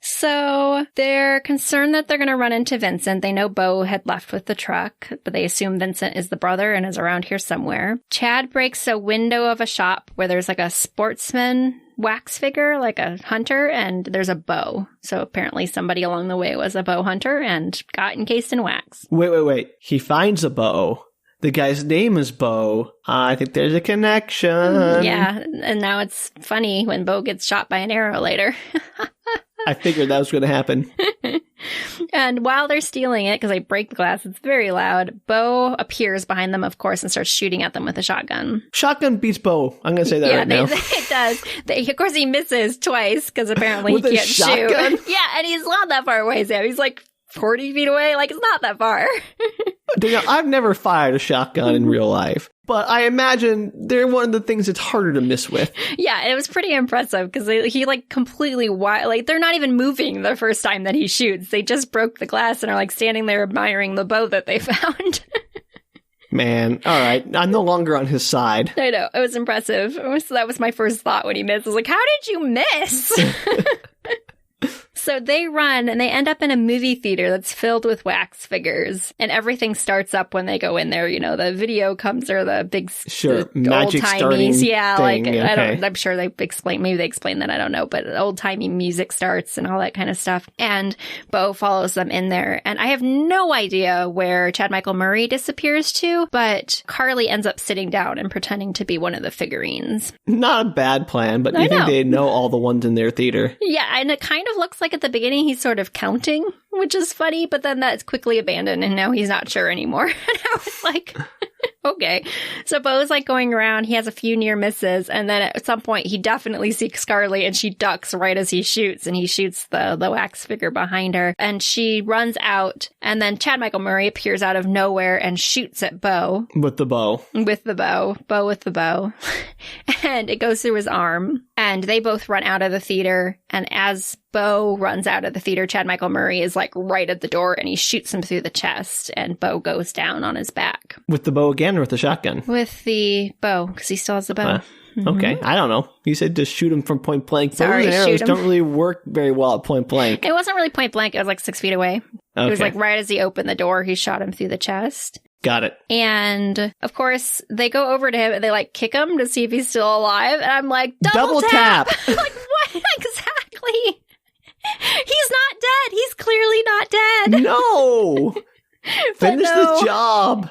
So they're concerned that they're going to run into Vincent. They know Bo had left with the truck, but they assume Vincent is the brother and is around here somewhere. Chad breaks a window of a shop where there's like a sportsman wax figure, like a hunter, and there's a bow. So apparently somebody along the way was a bow hunter and got encased in wax. Wait. He finds a bow. The guy's name is Bo. I think there's a connection. Yeah, and now it's funny when Bo gets shot by an arrow later. I figured that was going to happen. And while they're stealing it, because they break the glass, it's very loud, Bo appears behind them, of course, and starts shooting at them with a shotgun. Shotgun beats Bo. I'm going to say that right now. It does. Of course, he misses twice, because apparently with he can't shotgun? shoot. Yeah, and he's not that far away, Sam. He's like 40 feet away. Like, it's not that far. Danielle, I've never fired a shotgun in real life, but I imagine they're one of the things it's harder to miss with. Yeah, it was pretty impressive because he like completely like they're not even moving the first time that he shoots. They just broke the glass and are like standing there admiring the bow that they found. Man, all right. I'm no longer on his side. I know. It was impressive. So that was my first thought when he missed. I was like, how did you miss? So they run and they end up in a movie theater that's filled with wax figures. And everything starts up when they go in there. You know, the video comes or the big sure magic starting yeah, thing. like Okay. I'm sure they explain that, I don't know, but old timey music starts and all that kind of stuff. And Bo follows them in there. And I have no idea where Chad Michael Murray disappears to, but Carly ends up sitting down and pretending to be one of the figurines. Not a bad plan, but you think they know all the ones in their theater? Yeah, and it kind of looks like at the beginning he's sort of counting, which is funny, but then that's quickly abandoned and now he's not sure anymore. And I was like, okay. So Bo's like going around, he has a few near misses, and then at some point he definitely sees Carly and she ducks right as he shoots, and he shoots the wax figure behind her, and she runs out, and then Chad Michael Murray appears out of nowhere and shoots at Bo. With the bow. With the bow. Bo with the bow. And it goes through his arm, and they both run out of the theater, and as Bo runs out of the theater, Chad Michael Murray is like right at the door and he shoots him through the chest, and Bo goes down on his back. With the bow again or with the shotgun? With the bow, because he still has the bow. Okay, I don't know. You said just shoot him from point blank. Sorry, bows and arrows don't really work very well at point blank. It wasn't really point blank. It was like 6 feet away. Okay. It was like right as he opened the door, he shot him through the chest. Got it. And of course, they go over to him and they like kick him to see if he's still alive. And I'm like, double tap. Like, what exactly? He's not dead. He's clearly not dead. No. Finish the job.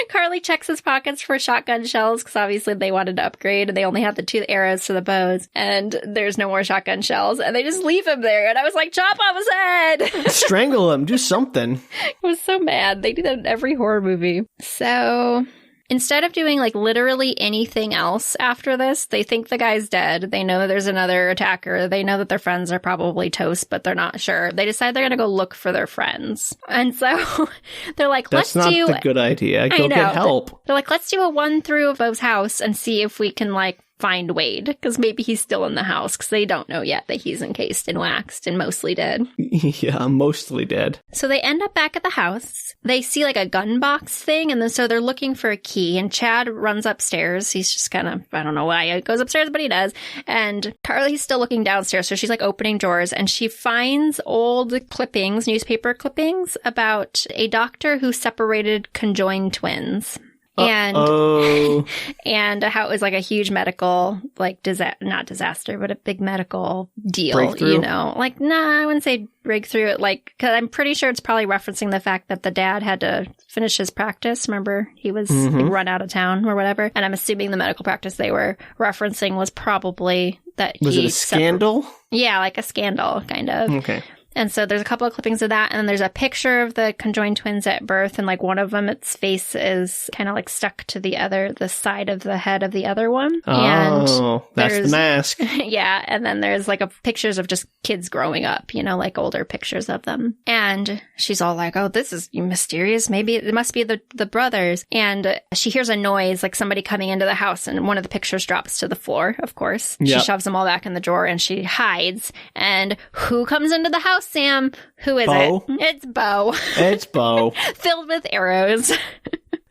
Carly checks his pockets for shotgun shells because obviously they wanted to upgrade and they only have the 2 arrows to the bows, and there's no more shotgun shells, and they just leave him there. And I was like, chop off his head. Strangle him. Do something. I was so mad. They do that in every horror movie. So instead of doing like literally anything else after this, they think the guy's dead. They know there's another attacker. They know that their friends are probably toast, but they're not sure. They decide they're going to go look for their friends. And so they're like, That's not a good idea. Go get help. They're like, let's do a 1 through of Bo's house and see if we can like find Wade, because maybe he's still in the house, because they don't know yet that he's encased and waxed and mostly dead. Yeah, mostly dead. So they end up back at the house. They see like a gun box thing, and then so they're looking for a key, and Chad runs upstairs. He's just kind of, I don't know why he goes upstairs, but he does. And Carly's still looking downstairs, so she's like opening drawers, and she finds old clippings, newspaper clippings, about a doctor who separated conjoined twins. And and how it was like a huge medical, like, not disaster, but a big medical deal, breakthrough? You know? Like, nah, I wouldn't say breakthrough. Like, because I'm pretty sure it's probably referencing the fact that the dad had to finish his practice. Remember, he was like, run out of town or whatever. And I'm assuming the medical practice they were referencing was probably that Was it a scandal? Yeah, like a scandal, kind of. Okay. And so there's a couple of clippings of that, and there's a picture of the conjoined twins at birth, and like one of them, its face is kind of like stuck to the side of the head of the other one. Oh, that's the mask. Yeah, and then there's like pictures of just kids growing up, you know, like older pictures of them. And she's all like, oh, this is mysterious. Maybe it must be the brothers. And she hears a noise, like somebody coming into the house, and one of the pictures drops to the floor, of course. Yep. She shoves them all back in the drawer, and she hides. And who comes into the house? Sam, who is Bo? it? It's Bo. It's Bo. Filled with arrows.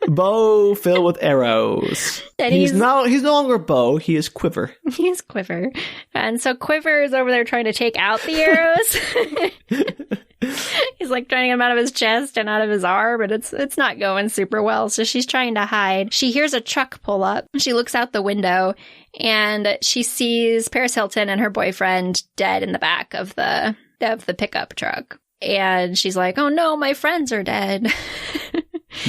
Bo filled with arrows. And he's no longer Bo, he is Quiver. He's Quiver. And so Quiver is over there trying to take out the arrows. He's like trying to get them out of his chest and out of his arm, but it's not going super well. So she's trying to hide. She hears a truck pull up. She looks out the window and she sees Paris Hilton and her boyfriend dead in the back of the pickup truck. And she's like, oh no, my friends are dead.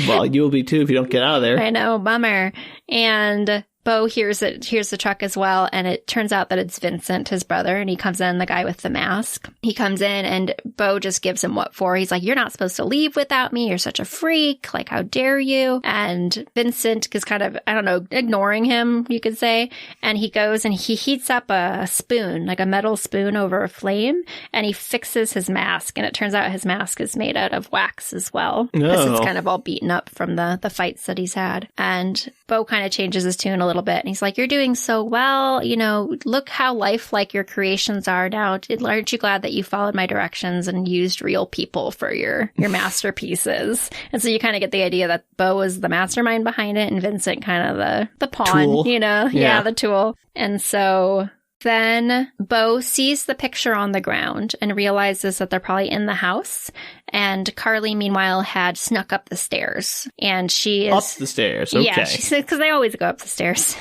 Well, you'll be too if you don't get out of there. I know, bummer. And Bo hears the truck as well, and it turns out that it's Vincent, his brother, and he comes in, the guy with the mask. He comes in, and Bo just gives him what for. He's like, you're not supposed to leave without me. You're such a freak. Like, how dare you? And Vincent is kind of, I don't know, ignoring him, you could say. And he goes and he heats up a spoon, like a metal spoon over a flame, and he fixes his mask. And it turns out his mask is made out of wax as well. Because it's kind of all beaten up from the fights that he's had. And Bo kind of changes his tune a little bit, and he's like, you're doing so well, you know, look how lifelike your creations are now. Aren't you glad that you followed my directions and used real people for your masterpieces? And so you kind of get the idea that Bo is the mastermind behind it and Vincent kind of the pawn, tool. You know? Yeah, the tool. And so then Bo sees the picture on the ground and realizes that they're probably in the house. And Carly, meanwhile, had snuck up the stairs. And she is... Up the stairs, okay. Yeah, because they always go up the stairs.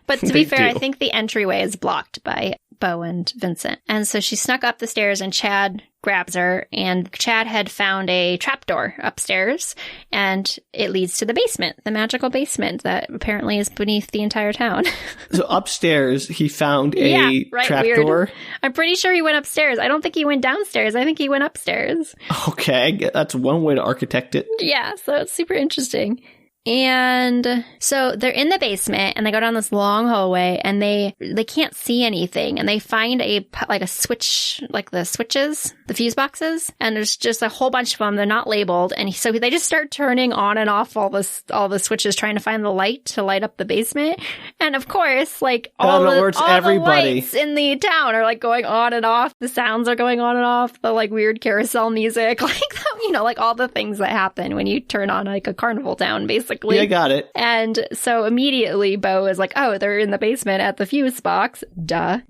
But to be fair, I think the entryway is blocked by Bo and Vincent. And so she snuck up the stairs, and Chad grabs her, and Chad had found a trapdoor upstairs, and it leads to the basement, the magical basement that apparently is beneath the entire town. So upstairs, he found a trapdoor? I'm pretty sure he went upstairs. I don't think he went downstairs. I think he went upstairs. Okay, that's one way to architect it. Yeah, so it's super interesting. And so they're in the basement, and they go down this long hallway, and they can't see anything, and they find a switch, like the switches, the fuse boxes, and there's just a whole bunch of them. They're not labeled, and so they just start turning on and off all the switches, trying to find the light to light up the basement. And of course, like all the lights in the town are like going on and off. The sounds are going on and off. The like weird carousel music, like you know, like all the things that happen when you turn on like a carnival town, basically. Yeah, I got it. And so immediately Bo is like, oh, they're in the basement at the fuse box. Duh.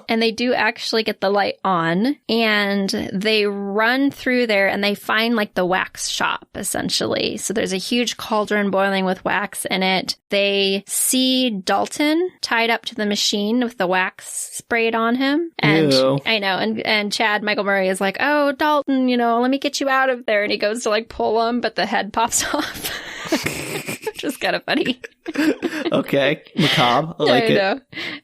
And they do actually get the light on, and they run through there, and they find like the wax shop, essentially. So there's a huge cauldron boiling with wax in it. They see Dalton tied up to the machine with the wax sprayed on him. And Ew. I know. And Chad, Michael Murray, is like, oh, Dalton, you know, let me get you out of there. And he goes to like pull him, but the head pops off. Which is kind of funny. Okay. Macabre. I like it. Know.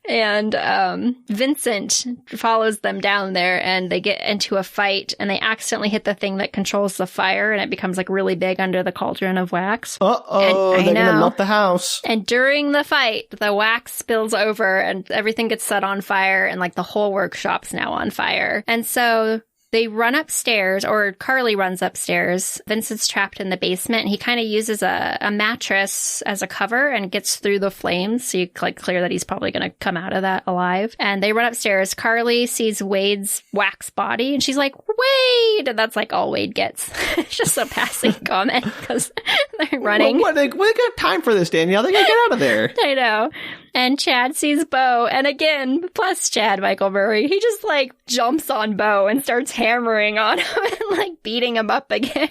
And Vincent follows them down there, and they get into a fight, and they accidentally hit the thing that controls the fire, and it becomes like really big under the cauldron of wax. Uh-oh, they're going to melt the house. And during the fight, the wax spills over, and everything gets set on fire, and like the whole workshop's now on fire. And so they run upstairs, or Carly runs upstairs. Vincent's trapped in the basement, and he kind of uses a mattress as a cover and gets through the flames. So you like clear that he's probably going to come out of that alive. And they run upstairs. Carly sees Wade's wax body, and she's like, Wade! And that's like all Wade gets. It's just a passing comment because they're running. Well, they got time for this, Danielle. They got to get out of there. I know. And Chad sees Bo, and again, plus Chad, Michael Murray, he just like jumps on Bo and starts hammering on him and like beating him up again,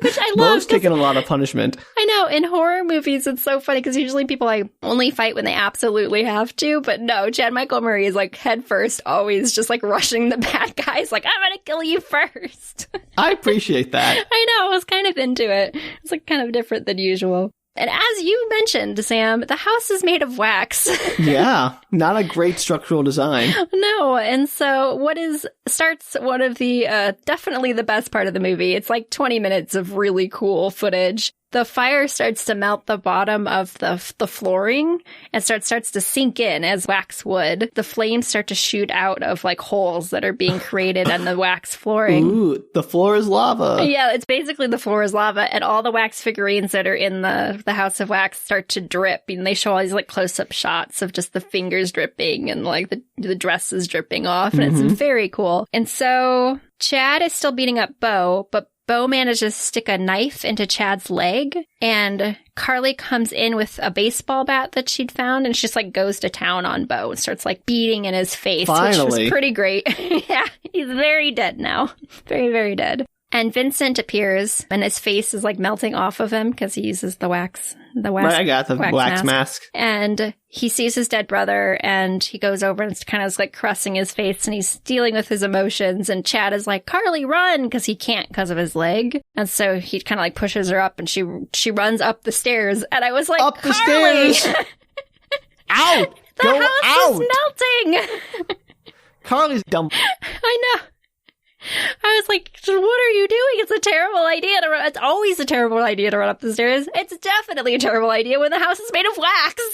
which I love. Mo's taking a lot of punishment. I know. In horror movies, it's so funny because usually people like only fight when they absolutely have to. But no, Chad Michael Murray is like head first, always just like rushing the bad guys. Like, I'm going to kill you first. I appreciate that. I know. I was kind of into it. It's like kind of different than usual. And as you mentioned, Sam, the house is made of wax. Yeah, not a great structural design. No, and so starts one of the, definitely the best part of the movie. It's like 20 minutes of really cool footage. The fire starts to melt the bottom of the flooring and starts to sink in as wax would. The flames start to shoot out of like holes that are being created on the wax flooring. Ooh, the floor is lava. Yeah, it's basically the floor is lava, and all the wax figurines that are in the House of Wax start to drip. And they show all these like close-up shots of just the fingers dripping and like the dresses dripping off, and it's very cool. And so Chad is still beating up Bo, but Bo manages to stick a knife into Chad's leg, and Carly comes in with a baseball bat that she'd found, and she just like goes to town on Bo and starts like beating in his face, Finally. which was pretty great. Yeah, he's very dead now. Very, very dead. And Vincent appears, and his face is like melting off of him because he uses the wax. Right, I got the wax mask. And he sees his dead brother, and he goes over and it's kind of like caressing his face, and he's dealing with his emotions. And Chad is like, "Carly, run!" because he can't because of his leg. And so he kind of like pushes her up, and she runs up the stairs. And I was like, up the Carly! stairs! Out! The Go house out! is melting! Carly's dumb. I know. I was like, what are you doing? It's a terrible idea to run. It's always a terrible idea to run up the stairs. It's definitely a terrible idea when the house is made of wax.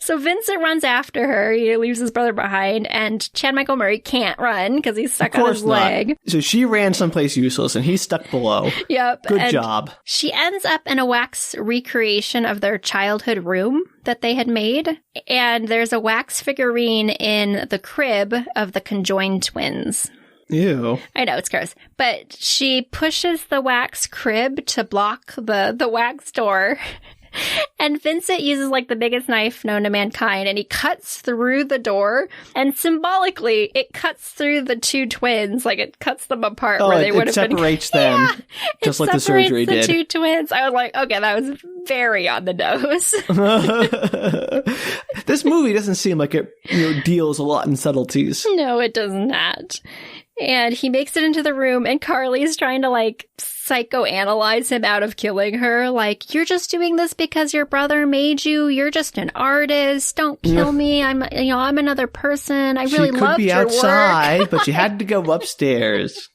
So Vincent runs after her. He leaves his brother behind, and Chad Michael Murray can't run because he's stuck on his leg. So she ran someplace useless, and he's stuck below. Yep. Good job. She ends up in a wax recreation of their childhood room that they had made, and there's a wax figurine in the crib of the conjoined twins. Ew. I know, it's gross. But she pushes the wax crib to block the wax door. And Vincent uses like the biggest knife known to mankind, and he cuts through the door, and symbolically it cuts through the two twins, like it cuts them apart where they would have been. It separates them, yeah, just like the surgery did. The two twins. I was like, okay, that was very on the nose. This movie doesn't seem like it deals a lot in subtleties. No, it does not. And he makes it into the room, and Carly's trying to, like, psychoanalyze him out of killing her. Like, you're just doing this because your brother made you. You're just an artist. Don't kill me. I'm another person. I really loved your work. She could be outside, but she had to go upstairs.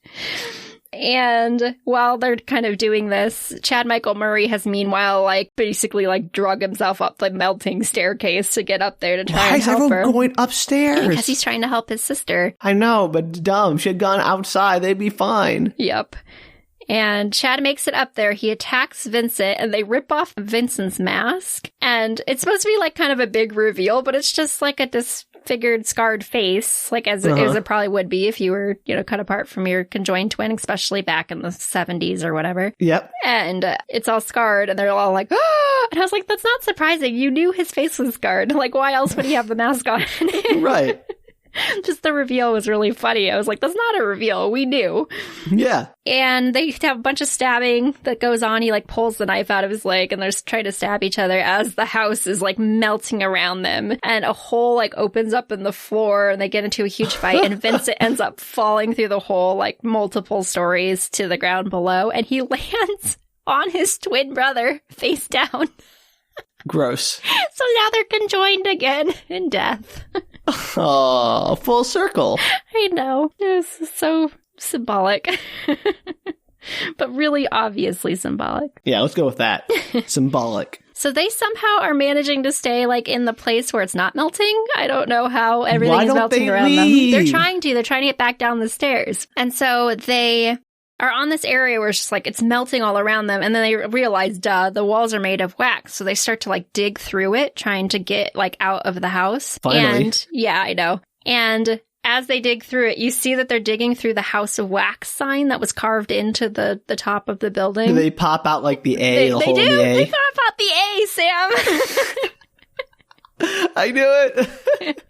And while they're kind of doing this, Chad Michael Murray has meanwhile, like, basically, like, drug himself up the melting staircase to get up there to try and help her. Why is everyone going upstairs? Because he's trying to help his sister. I know, but dumb. She had gone outside. They'd be fine. Yep. And Chad makes it up there. He attacks Vincent, and they rip off Vincent's mask. And it's supposed to be, like, kind of a big reveal, but it's just, like, a disfigured, scarred face, like as it probably would be if you were, cut apart from your conjoined twin, especially back in the 70s or whatever. Yep. And it's all scarred, and they're all like, ah! And I was like, that's not surprising. You knew his face was scarred. Like, why else would he have the mask on? Right. Just the reveal was really funny. I was like, that's not a reveal. We knew. Yeah. And they have a bunch of stabbing that goes on. He, like, pulls the knife out of his leg, and they're trying to stab each other as the house is, like, melting around them. And a hole, like, opens up in the floor, and they get into a huge fight. And Vincent ends up falling through the hole, like, multiple stories to the ground below. And he lands on his twin brother, face down. Gross. So now they're conjoined again in death. Oh, full circle. I know. It was so symbolic. But really obviously symbolic. Yeah, let's go with that. Symbolic. So they somehow are managing to stay, like, in the place where it's not melting. I don't know how everything is melting around them. They're trying to get back down the stairs. And so they are on this area where it's just like it's melting all around them, and then they realize, the walls are made of wax, so they start to like dig through it, trying to get like out of the house. Finally. And yeah, I know. And as they dig through it, you see that they're digging through the House of Wax sign that was carved into the top of the building. Do they pop out like the A? They do. The A? They pop out the A, Sam. I knew it.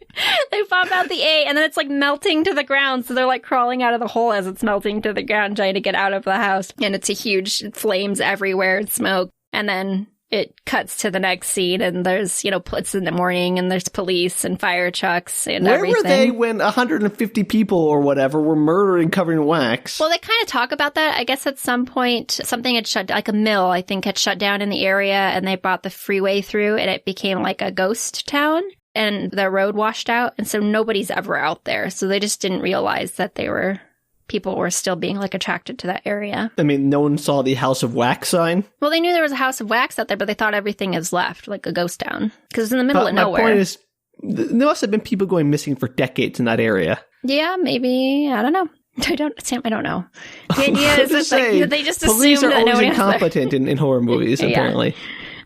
They pop out the A, and then it's like melting to the ground. So they're like crawling out of the hole as it's melting to the ground, trying to get out of the house. And it's a huge flames everywhere and smoke. And then it cuts to the next scene, and there's, it's in the morning, and there's police and fire trucks and everything. Where were they when 150 people or whatever were murdered and covered in wax? Well, they kind of talk about that. I guess at some point, something had shut, like a mill, I think, had shut down in the area, and they brought the freeway through, and it became like a ghost town, and the road washed out, and so nobody's ever out there. So they just didn't realize that people were still being like attracted to that area. I mean, no one saw the House of Wax sign? Well, they knew there was a House of Wax out there, but they thought everything is left, like a ghost town. Because it's in the middle of nowhere. My point is, there must have been people going missing for decades in that area. Yeah, maybe. I don't know. Sam, I don't know. The idea is that they just assumed police are that always nobody incompetent in horror movies, apparently. Yeah.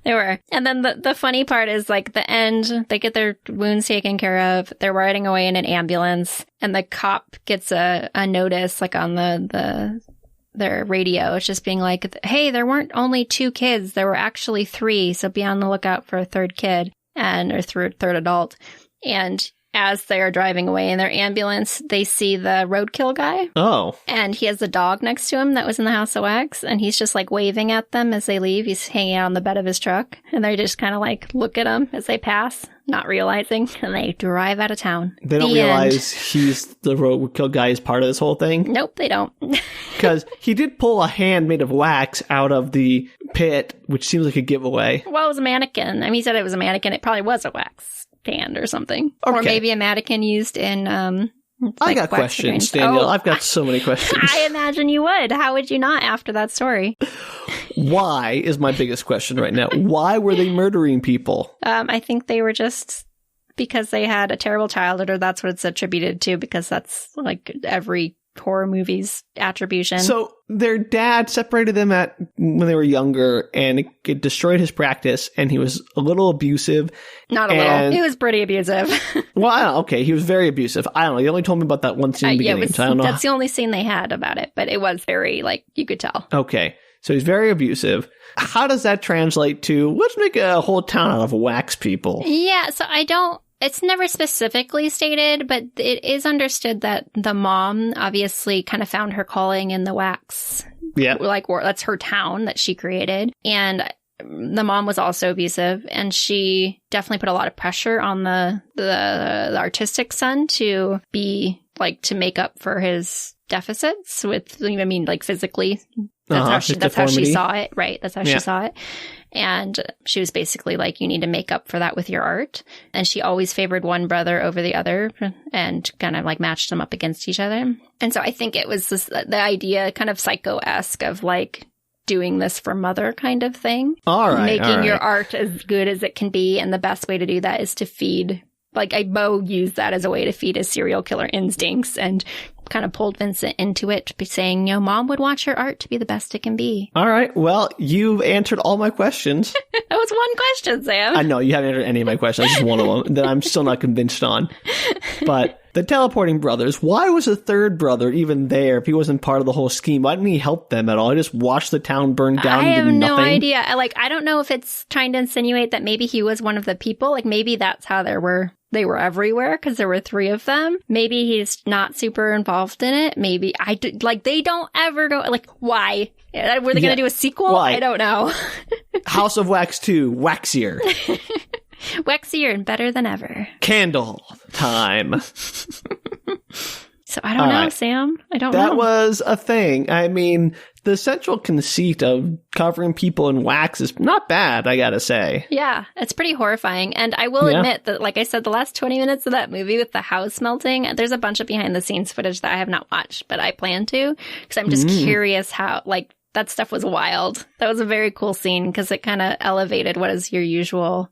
They were. And then the funny part is, like, the end, they get their wounds taken care of. They're riding away in an ambulance, and the cop gets a notice, like, on their radio. It's just being like, hey, there weren't only 2 kids. There were actually 3, so be on the lookout for a 3rd kid, or third adult. And as they are driving away in their ambulance, they see the roadkill guy. Oh. And he has a dog next to him that was in the House of Wax, and he's just like waving at them as they leave. He's hanging out on the bed of his truck, and they just kind of like look at him as they pass, not realizing, and they drive out of town. They don't realize he's the roadkill guy is part of this whole thing? Nope, they don't. Because he did pull a hand made of wax out of the pit, which seems like a giveaway. Well, it was a mannequin. I mean, he said it was a mannequin. It probably was a wax hand or something. Okay. Or maybe a mannequin used in I got questions, Danielle. I've got so many questions. I imagine you would. How would you not after that story? Why is my biggest question right now. Why were they murdering people? I think they were just because they had a terrible childhood, or that's what it's attributed to, because that's like every horror movie's attribution. So their dad separated them when they were younger, and it destroyed his practice, and he was a little abusive. Not a little. He was pretty abusive. Well, I don't know. Okay, he was very abusive. I don't know. He only told me about that one scene in the beginning. So I don't know. That's the only scene they had about it, but it was very, like, you could tell. Okay, so he's very abusive. How does that translate to, let's make a whole town out of wax people? Yeah, so it's never specifically stated, but it is understood that the mom obviously kind of found her calling in the wax. Yeah. Like, that's her town that she created. And the mom was also abusive, and she definitely put a lot of pressure on the artistic son to be, like, to make up for his deficits with, I mean, like, physically. That's how she saw it. Right. That's how she saw it. And she was basically like, you need to make up for that with your art. And she always favored one brother over the other and kind of like matched them up against each other. And so I think it was the idea, kind of psycho-esque, of like doing this for mother kind of thing. All right. Making your art as good as it can be. And the best way to do that is to feed. Like, Bo used that as a way to feed his serial killer instincts and kind of pulled Vincent into it, saying, Mom would want your art to be the best it can be. All right. Well, you've answered all my questions. That was one question, Sam. I know. You haven't answered any of my questions. That's just one of them that I'm still not convinced on. But the teleporting brothers, why was the 3rd brother even there if he wasn't part of the whole scheme? Why didn't he help them at all? He just watched the town burn down and did nothing? I have no idea. I don't know if it's trying to insinuate that maybe he was one of the people. Like, maybe that's how they were everywhere, because there were 3 of them. Maybe he's not super involved in it. Maybe they don't ever go, like, why? Were they going to do a sequel? Why? I don't know. House of Wax 2, waxier. Waxier and better than ever. Candle time. So I don't know, Sam. I don't know. That was a thing. I mean, the central conceit of covering people in wax is not bad, I gotta say. Yeah, it's pretty horrifying. And I will admit that, like I said, the last 20 minutes of that movie with the house melting, there's a bunch of behind-the-scenes footage that I have not watched, but I plan to, because I'm just curious how, like, that stuff was wild. That was a very cool scene, because it kind of elevated what is your usual,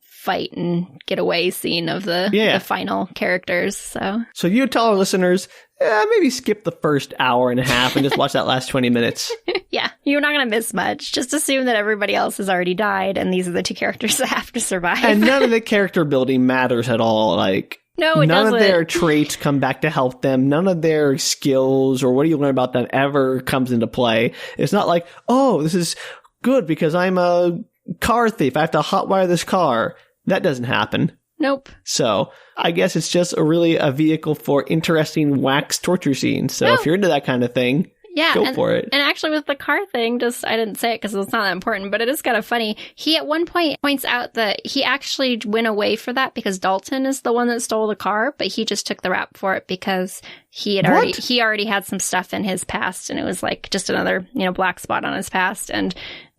fight and get away scene of the final characters. So you tell our listeners, maybe skip the first hour and a half and just watch that last 20 minutes. Yeah, you're not going to miss much. Just assume that everybody else has already died, and these are the 2 characters that have to survive. And none of the character building matters at all. Like, no, it doesn't. None of their traits come back to help them. None of their skills or what do you learn about them ever comes into play. It's not like, oh, this is good because I'm a car thief. I have to hotwire this car. That doesn't happen. Nope. So I guess it's just a vehicle for interesting wax torture scenes. So if you're into that kind of thing, go for it. And actually with the car thing, I didn't say it because it's not that important, but it is kind of funny. He at one point points out that he actually went away for that because Dalton is the one that stole the car, but he just took the rap for it because he already had some stuff in his past, and it was like just another, black spot on his past, and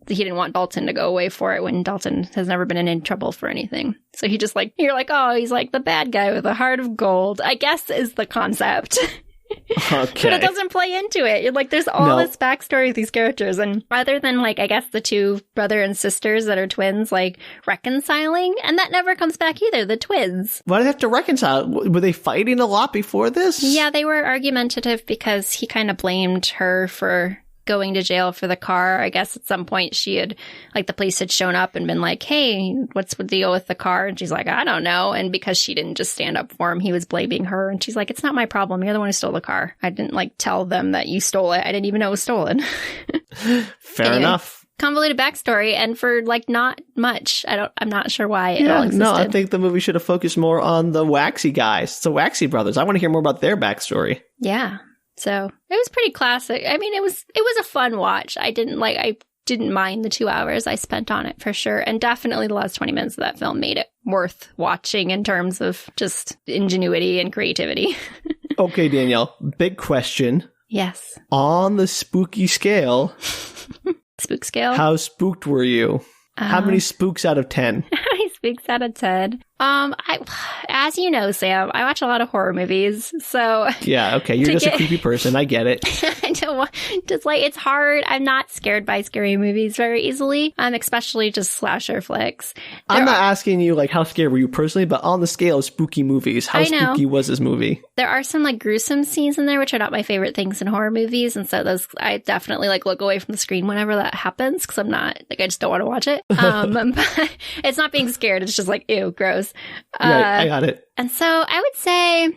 he didn't want Dalton to go away for it when Dalton has never been in any trouble for anything. So he just you're like, oh, he's like the bad guy with a heart of gold, I guess is the concept. Okay. But it doesn't play into it. You're like, there's all this backstory with these characters. And other than I guess the two brother and sisters that are twins, reconciling, and that never comes back either, the twins. Why do they have to reconcile? Were they fighting a lot before this? Yeah, they were argumentative because he kind of blamed her for going to jail for the car. I guess at some point she had, the police had shown up and been like, hey, what's the deal with the car? And she's like, I don't know. And because she didn't just stand up for him, he was blaming her. And she's like, it's not my problem. You're the one who stole the car. I didn't tell them that you stole it. I didn't even know it was stolen. Fair enough. Convoluted backstory, and for not much. I'm not sure why it all existed. No, I think the movie should have focused more on the Waxy guys, the Waxy brothers. I want to hear more about their backstory. Yeah. So it was pretty classic. I mean, it was a fun watch. I didn't mind the 2 hours I spent on it for sure. And definitely the last 20 minutes of that film made it worth watching in terms of just ingenuity and creativity. Okay, Danielle, big question. Yes. On the spooky scale. Spook scale? How spooked were you? How many spooks out of 10? How many spooks out of 10? As you know, Sam, I watch a lot of horror movies, so... Yeah, okay, you're just a creepy person, I get it. I don't it's hard. I'm not scared by scary movies very easily, especially just slasher flicks. I'm not asking you, how scared were you personally, but on the scale of spooky movies, how spooky was this movie? There are some, gruesome scenes in there, which are not my favorite things in horror movies, and so those, I definitely, look away from the screen whenever that happens, because I'm not, I just don't want to watch it. But it's not being scared, it's just ew, gross. Right, I got it. And so I would say,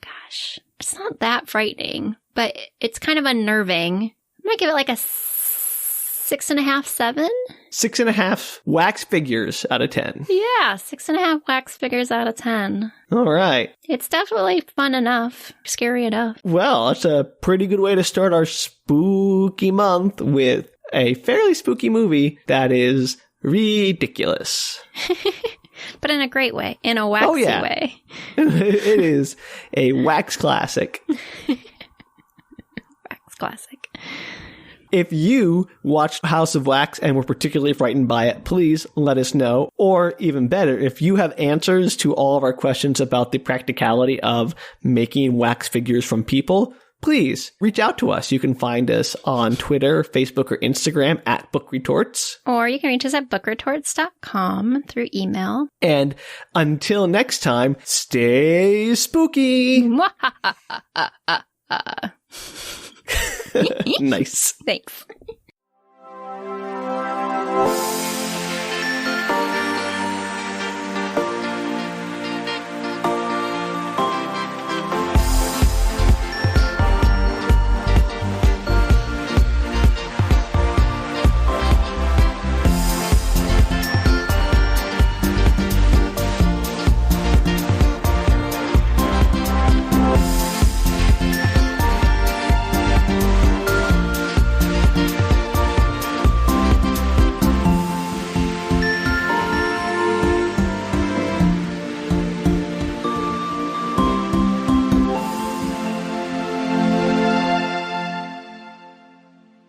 gosh, it's not that frightening, but it's kind of unnerving. I'm going to give it a 6.5, 7. 6.5 wax figures out of 10. Yeah, 6.5 wax figures out of 10. All right. It's definitely fun enough, scary enough. Well, that's a pretty good way to start our spooky month with a fairly spooky movie that is ridiculous. But in a great way, in a waxy way. It is a wax classic. Wax classic. If you watched House of Wax and were particularly frightened by it, please let us know. Or even better, if you have answers to all of our questions about the practicality of making wax figures from people, please reach out to us. You can find us on Twitter, Facebook, or Instagram at Book Retorts. Or you can reach us at bookretorts.com through email. And until next time, stay spooky. Nice. Thanks.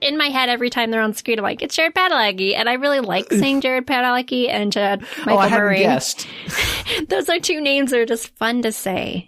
In my head, every time they're on screen, I'm like, it's Jared Padalecki. And I really like saying Jared Padalecki and Michael I Murray. guessed. Those are two names that are just fun to say.